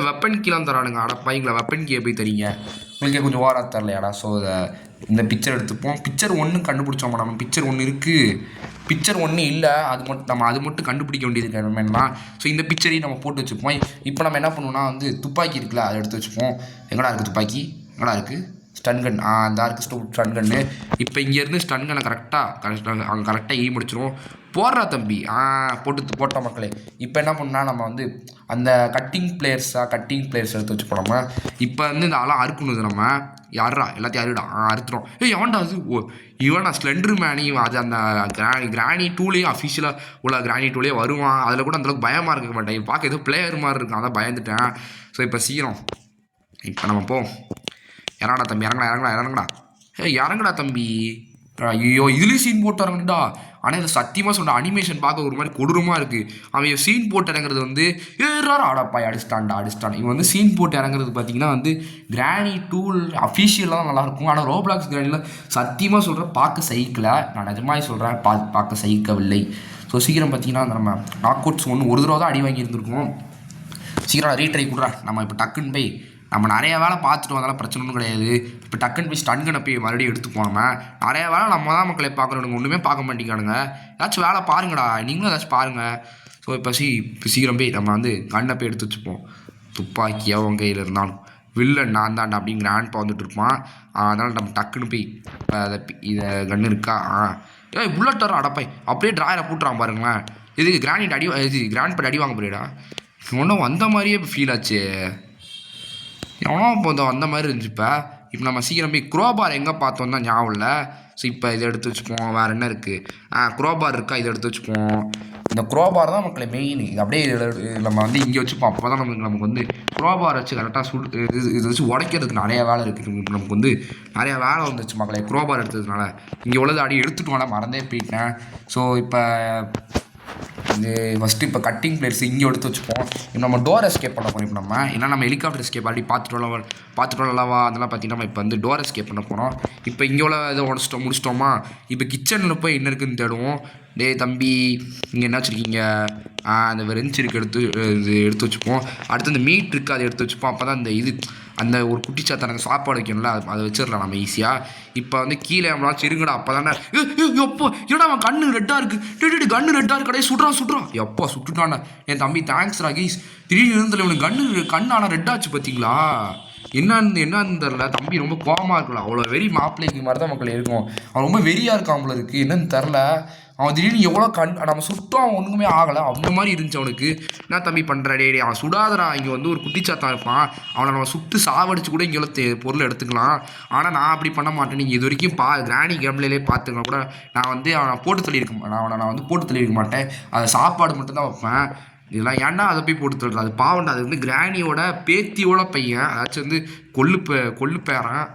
வெப்பன் கீழே தரானுங்க. அடப்பாய்ங்களா, வெப்பன் கீழே போய் தரீங்க, உங்களுக்கே கொஞ்சம் ஓரா தரலையாடா. ஸோ இந்த பிக்சர் எடுத்துப்போம். பிக்சர் ஒன்று கண்டுபிடிச்சோம். நம்ம பிக்சர் ஒன்று இருக்குது, பிக்சர் ஒன்று இல்லை. அது மட்டும் கண்டுபிடிக்க வேண்டியது என்னன்னா, ஸோ இந்த பிக்சரையும் நம்ம போட்டு வச்சுப்போம். இப்போ நம்ம என்ன பண்ணுவோம்னா வந்து துப்பாக்கி இருக்குல்ல, அதை எடுத்து வச்சுப்போம். எங்கடா இருக்குது துப்பாக்கி, எங்கடா இருக்குது ஸ்டன் கன், அந்த இருக்குது ஸ்டன் கன்னு. இப்போ இங்கேருந்து ஸ்டன் கன்னை அங்கே கரெக்டாக முடிச்சிடும். போடுறா தம்பி, போட்ட மக்களே. இப்போ என்ன பண்ணால் நம்ம வந்து அந்த கட்டிங் பிளேயர்ஸ் எடுத்து வச்சு போனோமா. இப்போ வந்து இந்த ஆளாக அறுக்கணுது. நம்ம யாரா எல்லாத்தையும் அறுத்துடும். எவன்டா அது, இவன் ஸ்லெண்டர் மேனி. அது அந்த கிராணி டூலேயும் அஃபிஷியலாக உள்ள கிராணி டூலேயே வருவான். அதில் கூட அந்தளவுக்கு பயமாக இருக்க மாட்டேன். பார்க்க ஏதோ பிளேயர் மாதிரி இருக்கும், அதான் பயந்துட்டேன். ஸோ இப்போ சீக்கிரம் இப்போ நம்ம இறங்கடா தம்பி, இறங்கடா இறங்கடா தம்பி. ஐயோ இதுலேயும் சீன் போட்டு இறங்குடா. ஆனால் இதை சத்தியமாக சொல்கிற அனிமேஷன் பார்க்க ஒரு மாதிரி கொடூரமாக இருக்குது. அவன் சீன் போட்டு இறங்குறது வந்து ஆடப்பாய் அடிச்சிட்டான். இவன் வந்து சீன் போட்டு இறங்குறது பார்த்தீங்கன்னா வந்து கிராணி டூல் அஃபீஷியலாக தான் நல்லாயிருக்கும். ஆனால் ரோப்ளாக்ஸ் கிராணியில் சத்தியமாக சொல்கிறேன் பார்க்க சகிக்கலை. நான் நிஜமாக சொல்கிறேன் பார்க்க சகிக்கவில்லை. ஸோ சீக்கிரம் பார்த்தீங்கன்னா நம்ம நாக் அவுட்ஸ் ஒரு தடவை தான் அடி வாங்கி இருந்திருக்கோம். சீக்கிரம் ரீட்ரை கொடுறா. நம்ம இப்போ டக்குன்னு போய் நம்ம நிறைய வேலை பார்த்துட்டு வந்தாலும் பிரச்சனை ஒன்றும் கிடையாது. இப்போ டக்குன்னு போய் ஸ்டன்கனை போய் மறுபடியும் எடுத்துப்போம். நம்ம நிறைய வேலை நம்ம தான் மக்களை பார்க்குறோம், ஒன்றுமே பார்க்க மாட்டேங்கானுங்க. ஏதாச்சும் வேலை பாருங்கடா, நீங்களும் ஏதாச்சும் பாருங்கள். ஸோ இப்போ சீக்கிரம் போய் நம்ம வந்து கண்ணை போய் எடுத்து வச்சுப்போம். துப்பாக்கி அவன் கையில் இருந்தாலும் வில்லன் நான் தான்டா அப்படிங்கிற ஆண்பா வந்துட்டு இருப்பான். அதனால் நம்ம டக்குன்னு போய் இதை கன்று இருக்கா, புல்லட் வர அடப்பாய் அப்படியே ட்ராயரை போட்டுறான் பாருங்களேன். இதுக்கு கிராண்ட் பேட் அடி வாங்க போறியடா. ஒன்றும் வந்த மாதிரியே இப்போ ஃபீல் ஆச்சு. எவனோ இப்போ வந்த மாதிரி இருந்துச்சு. இப்போ நம்ம சீக்கிரம் போய் குரோபார் எங்கே பார்த்தோம் தான் ஞாபகம் இல்லை. ஸோ இப்போ இதை எடுத்து வச்சுப்போம். வேறு என்ன இருக்குது, குரோபார் இருக்கா, இதை எடுத்து வச்சுப்போம். இந்த குரோபார் தான் மக்களை மெயின். இது அப்படியே நம்ம வந்து இங்கே வச்சுப்போம். அப்போ தான் நமக்கு வந்து குரோபார் வச்சு கரெக்டாக இது வச்சு உடைக்கிறதுக்கு நிறைய வேலை இருக்குது. நமக்கு வந்து நிறையா வேலை வந்துச்சு மக்களை குரோபார் எடுத்ததுனால. இங்கே உள்ளது அடி எடுத்துட்டு வாங்க, மறந்தே போயிட்டேன். ஸோ இப்போ இது ஃபஸ்ட்டு இப்போ கட்டிங் பிளேயர்ஸ் இங்கே எடுத்து வச்சுப்போம். இப்போ நம்ம டோர் எஸ்கேப் பண்ண போகிறோம். இப்போ நம்ம ஹெலிகாப்டர் எஸ்கேப் ஆடி பார்த்துட்டோம்லவா. அதெல்லாம் பார்த்தீங்கன்னா நம்ம இப்போ வந்து டோர் எஸ்கேப் பண்ண போகிறோம். இப்போ இங்கே உள்ள இதை முடிச்சிட்டோமா. இப்போ கிச்சனில் போய் என்ன இருக்குதுன்னு தேடுவோம். டேய் தம்பி, இங்கே என்ன வச்சுருக்கீங்க, அந்த ரெஞ்ச் இருக்குது, எடுத்து வச்சுப்போம். அடுத்து இந்த மீட் இருக்குது, அதை எடுத்து வச்சுப்போம். அப்போ தான் அந்த ஒரு குட்டிச்சாத்தான சாப்பாடு வைக்கணும்ல, அதை வச்சிடலாம் நம்ம ஈஸியாக. இப்போ வந்து கீழே நம்மளாச்சும் இருங்கடா. அப்போ தானே எப்போ ஏன்னா அவன் கண்ணு ரெட்டாக இருக்குது, கண்ணு ரெட்டாக இருக்கு, கடையை சுட்றான் எப்போ சுட்டுட்டான்டா. என் தம்பி தேங்க்ஸ் ராகேஷ். திடீர்னு இருந்தல இவனுக்கு கண்ணு ஆனால் ரெட்டாச்சு பார்த்தீங்களா. என்னன்னு தெரில. தம்பி ரொம்ப கோபமாக இருக்கலாம். அவ்வளோ வெறி மாப்பிள்ளைக்கு மாதிரி தான் மக்கள் இருக்கும். அவன் ரொம்ப வெறியாக இருக்கான் அவங்கள இருக்குது. என்னன்னு தெரில. அவன் திடீர்னு எவ்வளோ நம்ம சுட்டும் அவன் ஒன்றுமே ஆகலை. அந்த மாதிரி இருந்துச்சு அவனுக்கு. என்ன தம்பி பண்ணுற டே, அவன் சுடாதடா. இங்கே வந்து ஒரு குட்டிச்சாத்தான் இருப்பான். அவனை நம்ம சுட்டு சாவடிச்சு கூட இங்கே உள்ள பொருள் எடுத்துக்கலாம். ஆனால் நான் அப்படி பண்ண மாட்டேன். நீங்கள் இது வரைக்கும் கிராணி கேம்லேயே பார்த்துக்கலாம் கூட. நான் வந்து அவனை போட்டு தள்ளியிருக்க நான் வந்து போட்டு தள்ளியிருக்க மாட்டேன். அதை சாப்பாடு மட்டும்தான் வைப்பேன். இதெல்லாம் ஏன்டா அதை போய் போட்டு தள்ளுறது, அது பாவண்டா. அது வந்து கிராணியோட பேத்தியோட பையன், அதாச்சும் வந்து கொள்ளுப்பேரன்.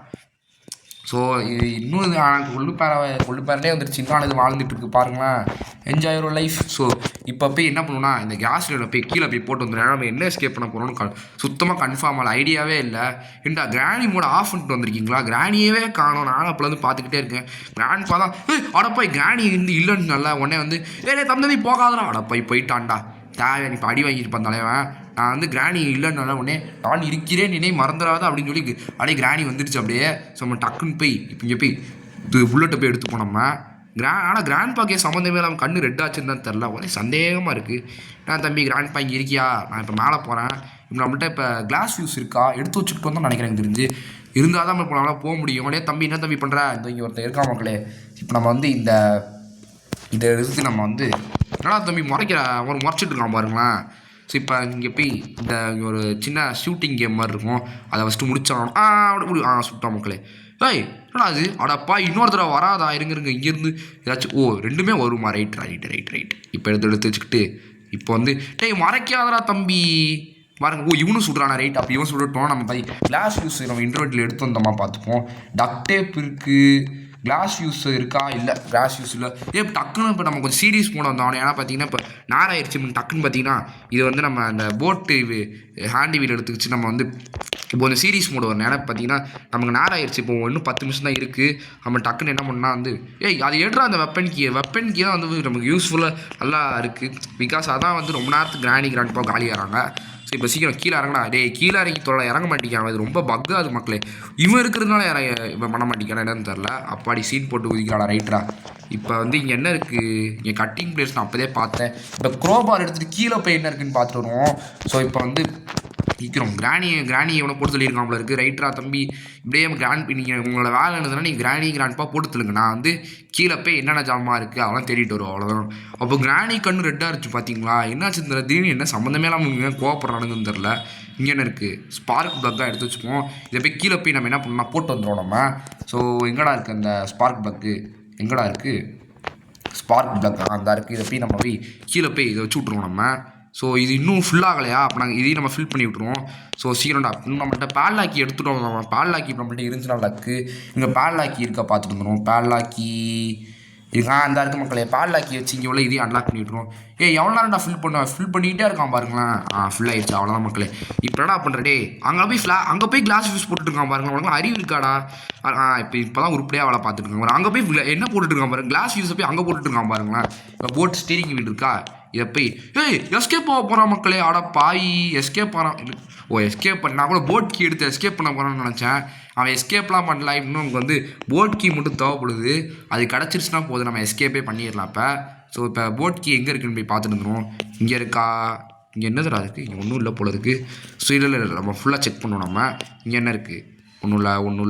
ஸோ இது இன்னும் கொள்ளுப்பேரனே வந்துடுச்சு. இன்னும் இது வாழ்ந்துட்டுருக்கு பாருங்களேன். Enjoy your life. ஸோ இப்போ போய் என்ன பண்ணணும்னா இந்த கேஸ் சிலிண்டரை போய் கீழே போய் போட்டு வந்துடுறேன். நம்ம என்ன எஸ்கேப் பண்ண போகிறோம்னு சுத்தமாக கன்ஃபார்ம் ஆகல, ஐடியாவே இல்லை. ஏன்டா கிராணி மோட ஆஃப் பண்ணிட்டு வந்திருக்கீங்களா, கிராணியவே காணும். நானும் அப்போ வந்து பார்த்துக்கிட்டே இருக்கேன். கிராண்ட் தான் அடப்பாய் கிராணி இல்லைன்னு நல்லா உடனே வந்து தம்பி போகாதடா. அடப்பாய் போயிட்டான்டா. தேவை இப்போ அடி வாங்கியிருப்பான் தலைவன். நான் வந்து கிராணி இல்லைன்னு உடனே நான் இருக்கிறேன் நினை மறந்துடாத அப்படின்னு சொல்லி அப்படியே கிராணி வந்துடுச்சு அப்படியே. ஸோ நம்ம டக்குன்னு போய் இப்போ இங்கே போய் புல்லட்டை போய் எடுத்துப்போம் நம்ம. ஆனால் கிராண்ட் பாக்கே சம்மந்தமே இல்லாமல் கண்ணு ரெட்டாச்சுன்னு தான் தெரில. ஒரே சந்தேகமாக இருக்குது. நான் தம்பி கிராண்ட் பா இங்கே இருக்கியா, நான் இப்போ மேலே போகிறேன். இப்போ நம்மள்கிட்ட இப்போ கிளாஸ் ஃபியூஸ் இருக்கா, எடுத்து வச்சுக்கிட்டு வந்தோம் நினைக்கிறேன் எனக்கு தெரிஞ்சு. இருந்தால் தான் இப்போ நம்மளால் போக முடியும். உடனே தம்பி என்ன தம்பி பண்ணுற, இந்த இங்கே ஒருத்தர் இருக்கா மக்களே. இப்போ நம்ம வந்து இதை எடுத்து நம்ம வந்து என்னடா தம்பி முறைச்சிட்டு இருக்கான் பாருங்களேன். ஸோ இப்போ இங்கே போய் இந்த ஒரு சின்ன ஷூட்டிங் கேம் மாதிரி இருக்கும், அதை ஃபஸ்ட்டு முடிச்சாலும் அப்படி சுட்டா மக்களே. என்னடா அது, அடப்பா இன்னொருத்தர வராதா, இருங்க இங்கேருந்து ஏதாச்சும் ரெண்டுமே வருமா. ரைட். இப்போ எடுத்து வச்சுக்கிட்டு இப்போ வந்து டேய் மறைக்காதடா தம்பி பாருங்க. இவனும் சுடுறானா ரைட். அப்போ இவன் சுடட்டும். நம்ம கிளாஸ் யூஸ் நம்ம இன்டர்வெட்டில் எடுத்து வந்தோமா பார்த்துப்போம். டக் டேப் இருக்குது. கிளாஸ் யூஸ் இருக்கா? இல்லை கிளாஸ் யூஸ் இல்லை. டக்குன்னு இப்போ நம்ம கொஞ்சம் சீரியஸ் போட வந்தோம். ஏன்னா பார்த்தீங்கன்னா இப்போ நேரம் ஆயிடுச்சு. டக்குன்னு பார்த்தீங்கன்னா இது வந்து நம்ம அந்த போட்டு ஹேண்டி வீல் எடுத்துக்கிச்சு நம்ம வந்து இப்போ கொஞ்சம் சீரியஸ் மோடு வரும். ஏன்னா பார்த்தீங்கன்னா நமக்கு நேரம் ஆயிடுச்சு. இப்போ இன்னும் 10 நிமிஷம் தான் இருக்குது. நம்ம டக்குன்னு என்ன பண்ணால் வந்து அது எடுறா அந்த வெப்பன் கீ தான் வந்து நமக்கு யூஸ்ஃபுல்லாக நல்லா இருக்குது. பிகாஸ் அதான் வந்து ரொம்ப நேரத்துக்கு கிராண்ட்பா காலியாகிறாங்க. ஸோ இப்போ சீக்கிரம் கீழே இறங்கினா கீழே இறங்கி தொலை இறங்க மாட்டேங்கிறாங்க. அது ரொம்ப பக்காது மக்களே. இவன் இருக்கிறதுனால இவன் பண்ண மாட்டேங்கிறான் என்னன்னு தெரில. அப்பாடி சீன் போட்டு குதிக்கிறாடா ரைட்டரா. இப்போ வந்து இங்கே என்ன இருக்குது, இங்கே கட்டிங் பிளேஸ் நான் அப்போதே பார்த்தேன். இப்போ க்ரோபார் எடுத்துகிட்டு கீழே போய் என்ன இருக்குதுன்னு பார்த்துட்டு வருவோம். ஸோ இப்போ வந்து சீக்கிரம் கிராணி எவனை போட்டு சொல்லியிருக்கான் போல இருக்குது. ரைட்டரா தம்பி இப்படியே நீங்கள் உங்களோட வேலை என்னதுன்னா நீங்கள் கிராண்ட்பா போட்டு தள்ளுங்க. நான் வந்து கீழே போய் என்னென்ன ஜாமான் இருக்குது அதெல்லாம் தேடிட்டு வரும் அவ்வளோதான். அப்போ கிராணி கண்ணு ரெட்டாக இருந்துச்சு பார்த்தீங்களா. என்னாச்சு இந்த திடீர்னு என்ன சம்மந்தமே இல்லாமல் இவங்க கோவப்படுறானுங்கன்னு தெரில. இங்கே என்ன இருக்குது, ஸ்பார்க் பிளக்காக எடுத்து வச்சுப்போம். இதை போய் கீழே போய் நம்ம என்ன பண்ணலாம் போட்டு வந்துடுவோம் நம்ம. ஸோ எங்கடா இருக்குது அந்த ஸ்பார்க் பிளக்கு, எங்கடா இருக்குது ஸ்பார்க் பிளக்? அந்த இருக்குது. இதை போய் நம்ம போய் கீழே போய் இதை வச்சு விட்ருவோம் நம்ம. ஸோ இது இன்னும் ஃபுல்லாகலையா? அப்போ நாங்கள் இதையும் நம்ம ஃபில் பண்ணி விட்ருவோம். ஸோ சீக்கிரம்டா இன்னும் நம்மள்கிட்ட பேட்லாக்கி எடுத்துகிட்டோம். நம்ம பேட்லாக்கி நம்மள்கிட்ட இருந்துச்சுன்னா லக்கு. இங்கே பேட்லாக்கி இருக்கா பார்த்துட்டு வந்துடும். பேட்லாக்கி இருக்கா அந்த இருக்குது மக்களே. பேட்லாக்கி வச்சு இங்கே உள்ள இதையும் அன்லாக் பண்ணி விட்ருவோம். எவ்வளோ நேரம்டா ஃபில் பண்ணிக்கிட்டே இருக்கான் பாருங்களேன். ஃபுல் ஆகிடுச்சு அவ்வளோதான் மக்களே. இப்போ என்னடா பண்ணுறே, அங்கே போய் கிளாஸ் யூஸ் போட்டுருக்கான் பாருங்களேன். உனக்கு அறிவு இருக்காடா? இப்போ தான் உருப்படியாக வேலை பார்த்துட்டு இருக்காங்க. அங்கே போய் என்ன போட்டுருக்கான் பாருங்க, கிளாஸ் யூஸை போய் அங்கே போட்டுருக்கான் பாருங்களேன். இப்போ போட் ஸ்டீரிங் வீல் இருக்கா, இதை போய் எஸ்கேப் ஆக போகிறான் மக்களே. ஆடா பாய் எஸ்கேப் ஆகிறான். எஸ்கேப் பண்ண நான் கூட போட் கீ எடுத்து எஸ்கேப் பண்ண போகிறான்னு நினச்சேன். அவன் எஸ்கேப்லாம் பண்ணல. இன்னும் நமக்கு வந்து போட் கீ மட்டும் தேவைப்படுது. அது கிடச்சிருச்சுன்னா போதும், நம்ம எஸ்கேப்பே பண்ணிடலாம் இப்போ. ஸோ இப்போ போட் கீ எங்கே இருக்குன்னு போய் பார்த்துட்டு வந்துடுவோம். இங்கே இருக்கா? இங்கே என்னதுடா இருக்குது? இங்கே ஒன்றும் இல்லை போல இருக்குது. ஸோ இல்லை நம்ம ஃபுல்லாக செக் பண்ணுவோம் நம்ம. இங்கே என்ன இருக்குது? ஒன்றும்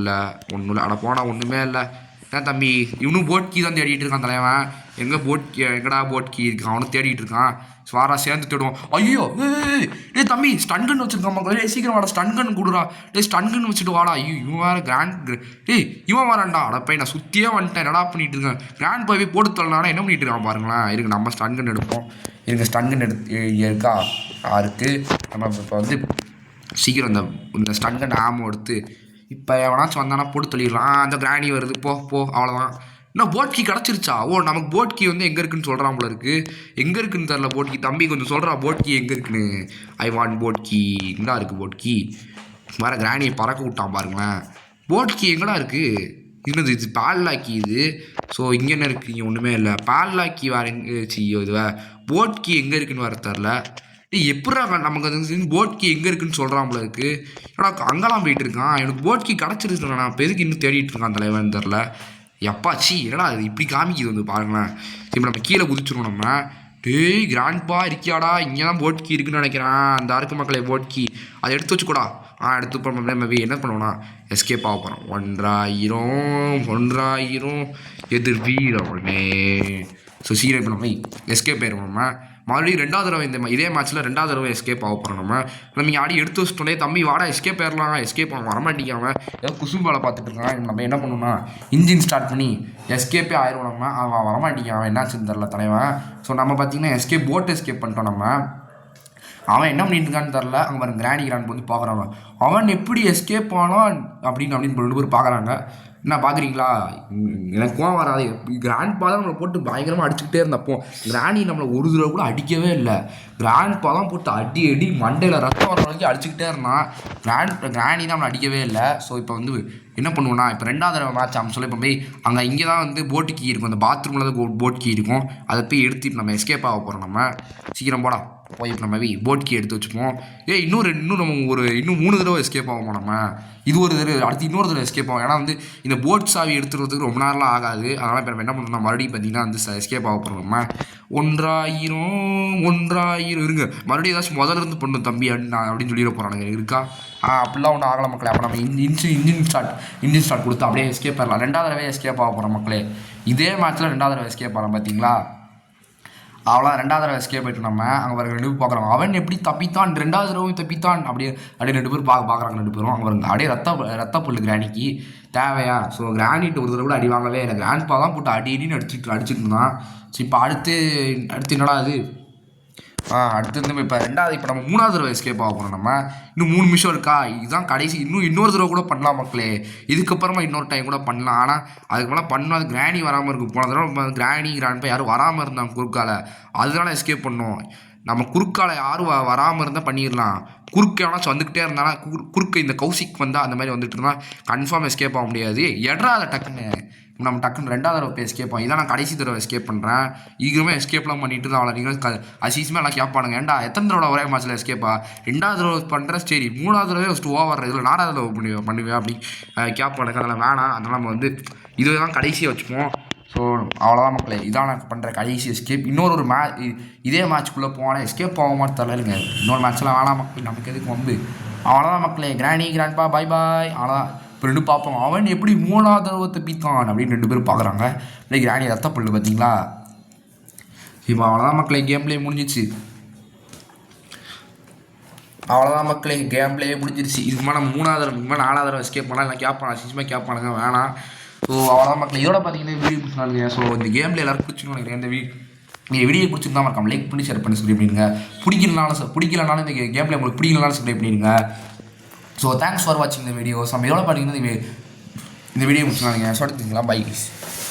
இல்லை. அட போனால் ஒன்றுமே இல்லை. ஏன் தம்பி இவனும் போட் கீ தான் தேடிட்டு இருக்கான் தலைவன். எங்கடா போட் கீ இருக்கான்? அவனும் தேடிட்டு இருக்கான். ஸ்வாரா சேர்ந்து தேடுவோம். ஐயோ தம்பி ஸ்டன் கன் வச்சுருக்கான் மக்களே. சீக்கிரம் வாடா ஸ்டன் கன் கொடுறா. ஸ்டன் கன் வச்சுட்டு வாடா. ஐயோ இவன் வேறு இவன் வரான்டா. அடப்பை நான் சுற்றியே வந்துட்டேன். என்னடா பண்ணிட்டு இருக்கேன். கிராண்ட் போய் போட்டு தரலானா என்ன பண்ணிட்டு இருக்கான் பாருங்களேன். இருக்கு நம்ம ஸ்டன் கன் எடுப்போம். ஸ்டன் கன் இருக்கா இருக்குது. நம்ம இப்போ வந்து சீக்கிரம் இந்த ஸ்டன் கன் ஆமோ எடுத்து இப்போ எவனாச்சும் வந்தானா போட்டு தள்ளிடலாம். அந்த கிராணி வருது. போ அவ்வளோதான். இன்னும் போட் கீ கிடச்சிருச்சா? நமக்கு போட் கீ வந்து எங்கே இருக்குன்னு சொல்கிறான் போல இருக்குது. எங்கே இருக்குன்னு தெரில போட் கீ. தம்பி கொஞ்சம் சொல்கிறா போட் கீ எங்கே இருக்குன்னு. I want boat key. எங்கடா இருக்குது போட் கீ? வேறு கிராணியை பறக்க விட்டான் பாருங்களேன். போட் கீ எங்கடா இருக்குது? இது பேட்லாக்கி இது. ஸோ இங்கே என்ன இருக்குது? இங்கே ஒன்றுமே இல்லை. பேட்லாக்கி வேறு எங்கே இது போட் கீ எங்கே இருக்குன்னு வேறு தெரில. எப்படா நமக்கு அது போட் கீ எங்கே இருக்குன்னு சொல்கிறான் போல இருக்குது. ஏன்னா அங்கெல்லாம் போயிட்டு இருக்கான். எனக்கு போட் கீ கிடச்சிருக்கேன். நான் இப்போ எதுக்கு இன்னும் தேடிட்டு இருக்கான் தலைவன் தெரில. எப்பாச்சி என்னடா அது இப்படி காமிக்குது வந்து பாருங்களேன். இப்போ நம்ம கீழே குதிச்சிருவோம் நம்ம. கிராண்ட்பா இருக்கியாடா? இங்கே தான் போட் கீ இருக்குன்னு நினைக்கிறேன். அந்த அருக்கு மக்களே போட் கீ அதை எடுத்து வச்சுக்கூடா. எடுத்து போகிற மேபி என்ன பண்ணுவோன்னா எஸ்கேப் ஆக போகிறோம். 1000 எதிர் வீரமே. ஸோ சீக்கிரம் இப்போ நம்ம எஸ்கேப் ஆயிடுவோம். நம்ம மறுபடியும் 2வது தடவை இதே மேட்ச்சில் 2வது தடவை எஸ்கேப் ஆக போகிறோம். நம்ம ஆடி எடுத்து வச்சுட்டோன்னே தம்பி வாடா எஸ்கேப் ஆயிடலாம். எஸ்கேப் ஆக வரமாட்டேங்காம ஏதோ குசும்பாலை பார்த்துட்டு இருக்கான். நம்ம என்ன பண்ணணும்னா இன்ஜின் ஸ்டார்ட் பண்ணி எஸ்கேப்பே ஆயிடுவோம். நம்ம அவன் வரமாட்டேங்கான். என்னாச்சுன்னு தெரில தலைவன். ஸோ நம்ம பார்த்தீங்கன்னா போட் எஸ்கேப் பண்ணிட்டோம் நம்ம. அவன் என்ன பண்ணிட்டு இருக்கான்னு தெரில. அங்கே பாருங்க கிராணி வந்து பார்க்குறாங்க. அவன் எப்படி எஸ்கேப் ஆனான் அப்படின்னு 2 பேர் பார்க்குறாங்க. என்ன பார்க்குறீங்களா? எனக்கு கோவம் வராது. கிராண்ட்பா தான் நம்மளை போட்டு பயங்கரமாக அடிச்சுக்கிட்டே இருந்தப்போ கிராணி நம்மளை ஒரு தடவை கூட அடிக்கவே இல்லை. கிராண்ட்பா தான் போட்டு அடி மண்டையில் ரத்தம் வர வரைக்கும் அடிச்சுக்கிட்டே இருந்தான். கிராணி தான் நம்மளை அடிக்கவே இல்லை. ஸோ இப்போ வந்து என்ன பண்ணுவோன்னா இப்போ 2வது தடவை மேட்ச் அவன் சொல்ல இப்போ போய் இங்கே தான் வந்து போட்டு கீ இருக்கும். அந்த பாத்ரூமில் தான் போட் கீ இருக்கும். அதை போய் எடுத்துட்டு நம்ம எஸ்கேப் ஆக போகிறோம். நம்ம சீக்கிரம் போடா போய் இப்போ நம்ம போட் கீ எடுத்து வச்சுப்போம். இன்னும் நம்ம இன்னும் 3 தடவை எஸ்கேப் ஆகும். நம்ம இது ஒரு தடவை அடுத்து இன்னொரு தடவை எஸ்கேப் ஆகும். ஏன்னா வந்து இந்த போட் சாவி எடுத்துகிறதுக்கு ரொம்ப நேரம்லாம் ஆகாது. அதனால் இப்போ நம்ம என்ன பண்ணணும்னா மறுபடியும் பார்த்தீங்கன்னா வந்து எஸ்கேப் ஆக போகிறோம். நம்ம 1000 இருங்க மறுபடியும் ஏதாச்சும் முதல்ல இருந்து பண்ணணும் தம்பி அப்படின்னு சொல்லிட போகிறானுங்க. இருக்கா அப்படிலாம் ஒன்றும் ஆகலை மக்களே. அப்போ நம்ம இன்ஜின் ஸ்டார்ட் கொடுத்து அப்படியே எஸ்கேப் ஆகலாம். 2வது தடவை எஸ்கேப் ஆக போகிறோம் மக்களே. இதே மேட்ச்சில் 2வது தடவை எஸ்கேப் ஆகிறோம் பார்த்தீங்களா. அவ்வளோ 2வது தடவை எஸ்கேப் ஆகிட்டு நம்ம அங்கே பாருங்க 2 பேர் பார்க்குறாங்க. அவன் எப்படி தப்பித்தான் 2வது தடவை தப்பித்தான் அப்படியே 2 பேர் பார்க்குறாங்க. 2 பேரும் அங்கே பாருங்க அப்படியே ரத்த புல் கிராணிக்கு தேவையா. ஸோ கிராணிட்டு ஒரு தடவை கூட அடி வாங்கவே இல்லை. கிராண்ட்பா தான் போட்டு அடின்னு அடிச்சுட்டு இருந்தான். ஸோ இப்போ அடுத்து என்னடா அது அடுத்து வந்து இப்போ ரெண்டாவது இப்போ நம்ம 3வது தடவை எஸ்கேப் ஆக போகிறோம். நம்ம இன்னும் 3 நிமிஷம் இருக்கா, இதுதான் கடைசி. இன்னொரு தடவை கூட பண்ணலாம் மக்களே, இதுக்கப்புறமா இன்னொரு டைம் கூட பண்ணலாம். ஆனால் அதுக்கு மேலே பண்ணால் அது கிராணி வராமல் இருக்கும். போன தடவை கிராண்ட்பா யாரும் வராமல் இருந்தாங்க குறுக்கால, அதனால எஸ்கேப் பண்ணோம். நம்ம குறுக்கால யாரும் வராமல் இருந்தால் பண்ணிடலாம். குறுக்கு எவனாச்சும் வந்துக்கிட்டே இருந்தாலும் குறுக்கு இந்த கௌசிக் வந்தால் அந்த மாதிரி வந்துட்டு இருந்தால் கன்ஃபார்ம் எஸ்கேப் ஆக முடியாது. எட்ரா அதை நம்ம டக்குன்னு 2வது தடவை போய் எஸ்கேப் ஆகும். இதான் நான் கடைசி தடவை எஸ்கேப் பண்ணுறேன். ஈகமே எஸ்கேப்லாம் பண்ணிட்டு தான் அவ்வளோ நீங்கள் அசீஸுமே எல்லாம் கேட்பானுங்க, ஏன்டா எத்தனை தடவை ஒரே மேட்ச்சில் எஸ்கேப்பா, 2வது தடவை பண்ணுறேன் சரி, 3வது தடவை ஃபஸ்ட்டு ஓவர் இதில் 4வது தடவை பண்ணுவேன் அப்படி கேட்பானுங்க. அதெல்லாம் வேணாம். அதனால் நம்ம வந்து இதுதான் கடைசியாக வச்சுப்போம். ஸோ அவ்வளோதான் மக்களே, இதான் நான் பண்ணுற கடைசி எஸ்கேப். இன்னொரு இதே மேட்ச்க்குள்ளே போனால் எஸ்கேப் ஆக மாதிரி தரலைங்க. இன்னொரு மேட்ச்லாம் வேணாம் மக்கள், நமக்கு எதுக்கு வந்து. அவ்வளோதான் மக்களே, கிராண்ட்பா பாய் பாய். அவ்வளோதான். இப்போ 2 பார்ப்போம், அவன் எப்படி 3வது தடவை தப்பித்தான் அப்படின்னு 2 பேரும் பார்க்குறாங்க. இல்லை கிராணி ரத்த புல்லு பார்த்தீங்களா. இப்போ அவ்வளோதான் மக்களே, கேம் பிளே முடிஞ்சிச்சு. அவ்வளோதான் மக்களே, கேம் பிளே முடிஞ்சிருச்சு. இதுக்கு மேலே நம்ம 3வது தடவை 4வது தடவை எஸ்கேப் பண்ணலாம், இல்லை கேட்பாங்க சிஸ்டமாக கேட்பானுங்க, வேணாம். ஸோ அவ்வளோதான் மக்கள், இதோட பார்த்தீங்கன்னா வீடியோ பிடிச்சினாலுங்க. ஸோ இந்த கேம் பிளே எல்லாரும் பிடிச்சின்னு நினைக்கிறேன். நீங்கள் வீடியோ பிடிச்சிருந்தா மறக்காம லைக் பண்ணி ஷேர் பண்ணி சப்ஸ்கிரைப் பண்ணிடுங்க. பிடிக்கலனாலும் இந்த கேம் பிளே உங்களுக்கு பிடிக்கலனாலும் சப்ஸ்கிரைப் பண்ணிடுங்க. ஸோ தேங்க்ஸ் ஃபார் வாட்சிங் இந்த வீடியோ. நம்ம எவ்வளோ பார்த்தீங்கன்னா இந்த வீடியோ முடிச்சுனாங்க. சொல்லிட்டுங்களா, பை கைஸ்.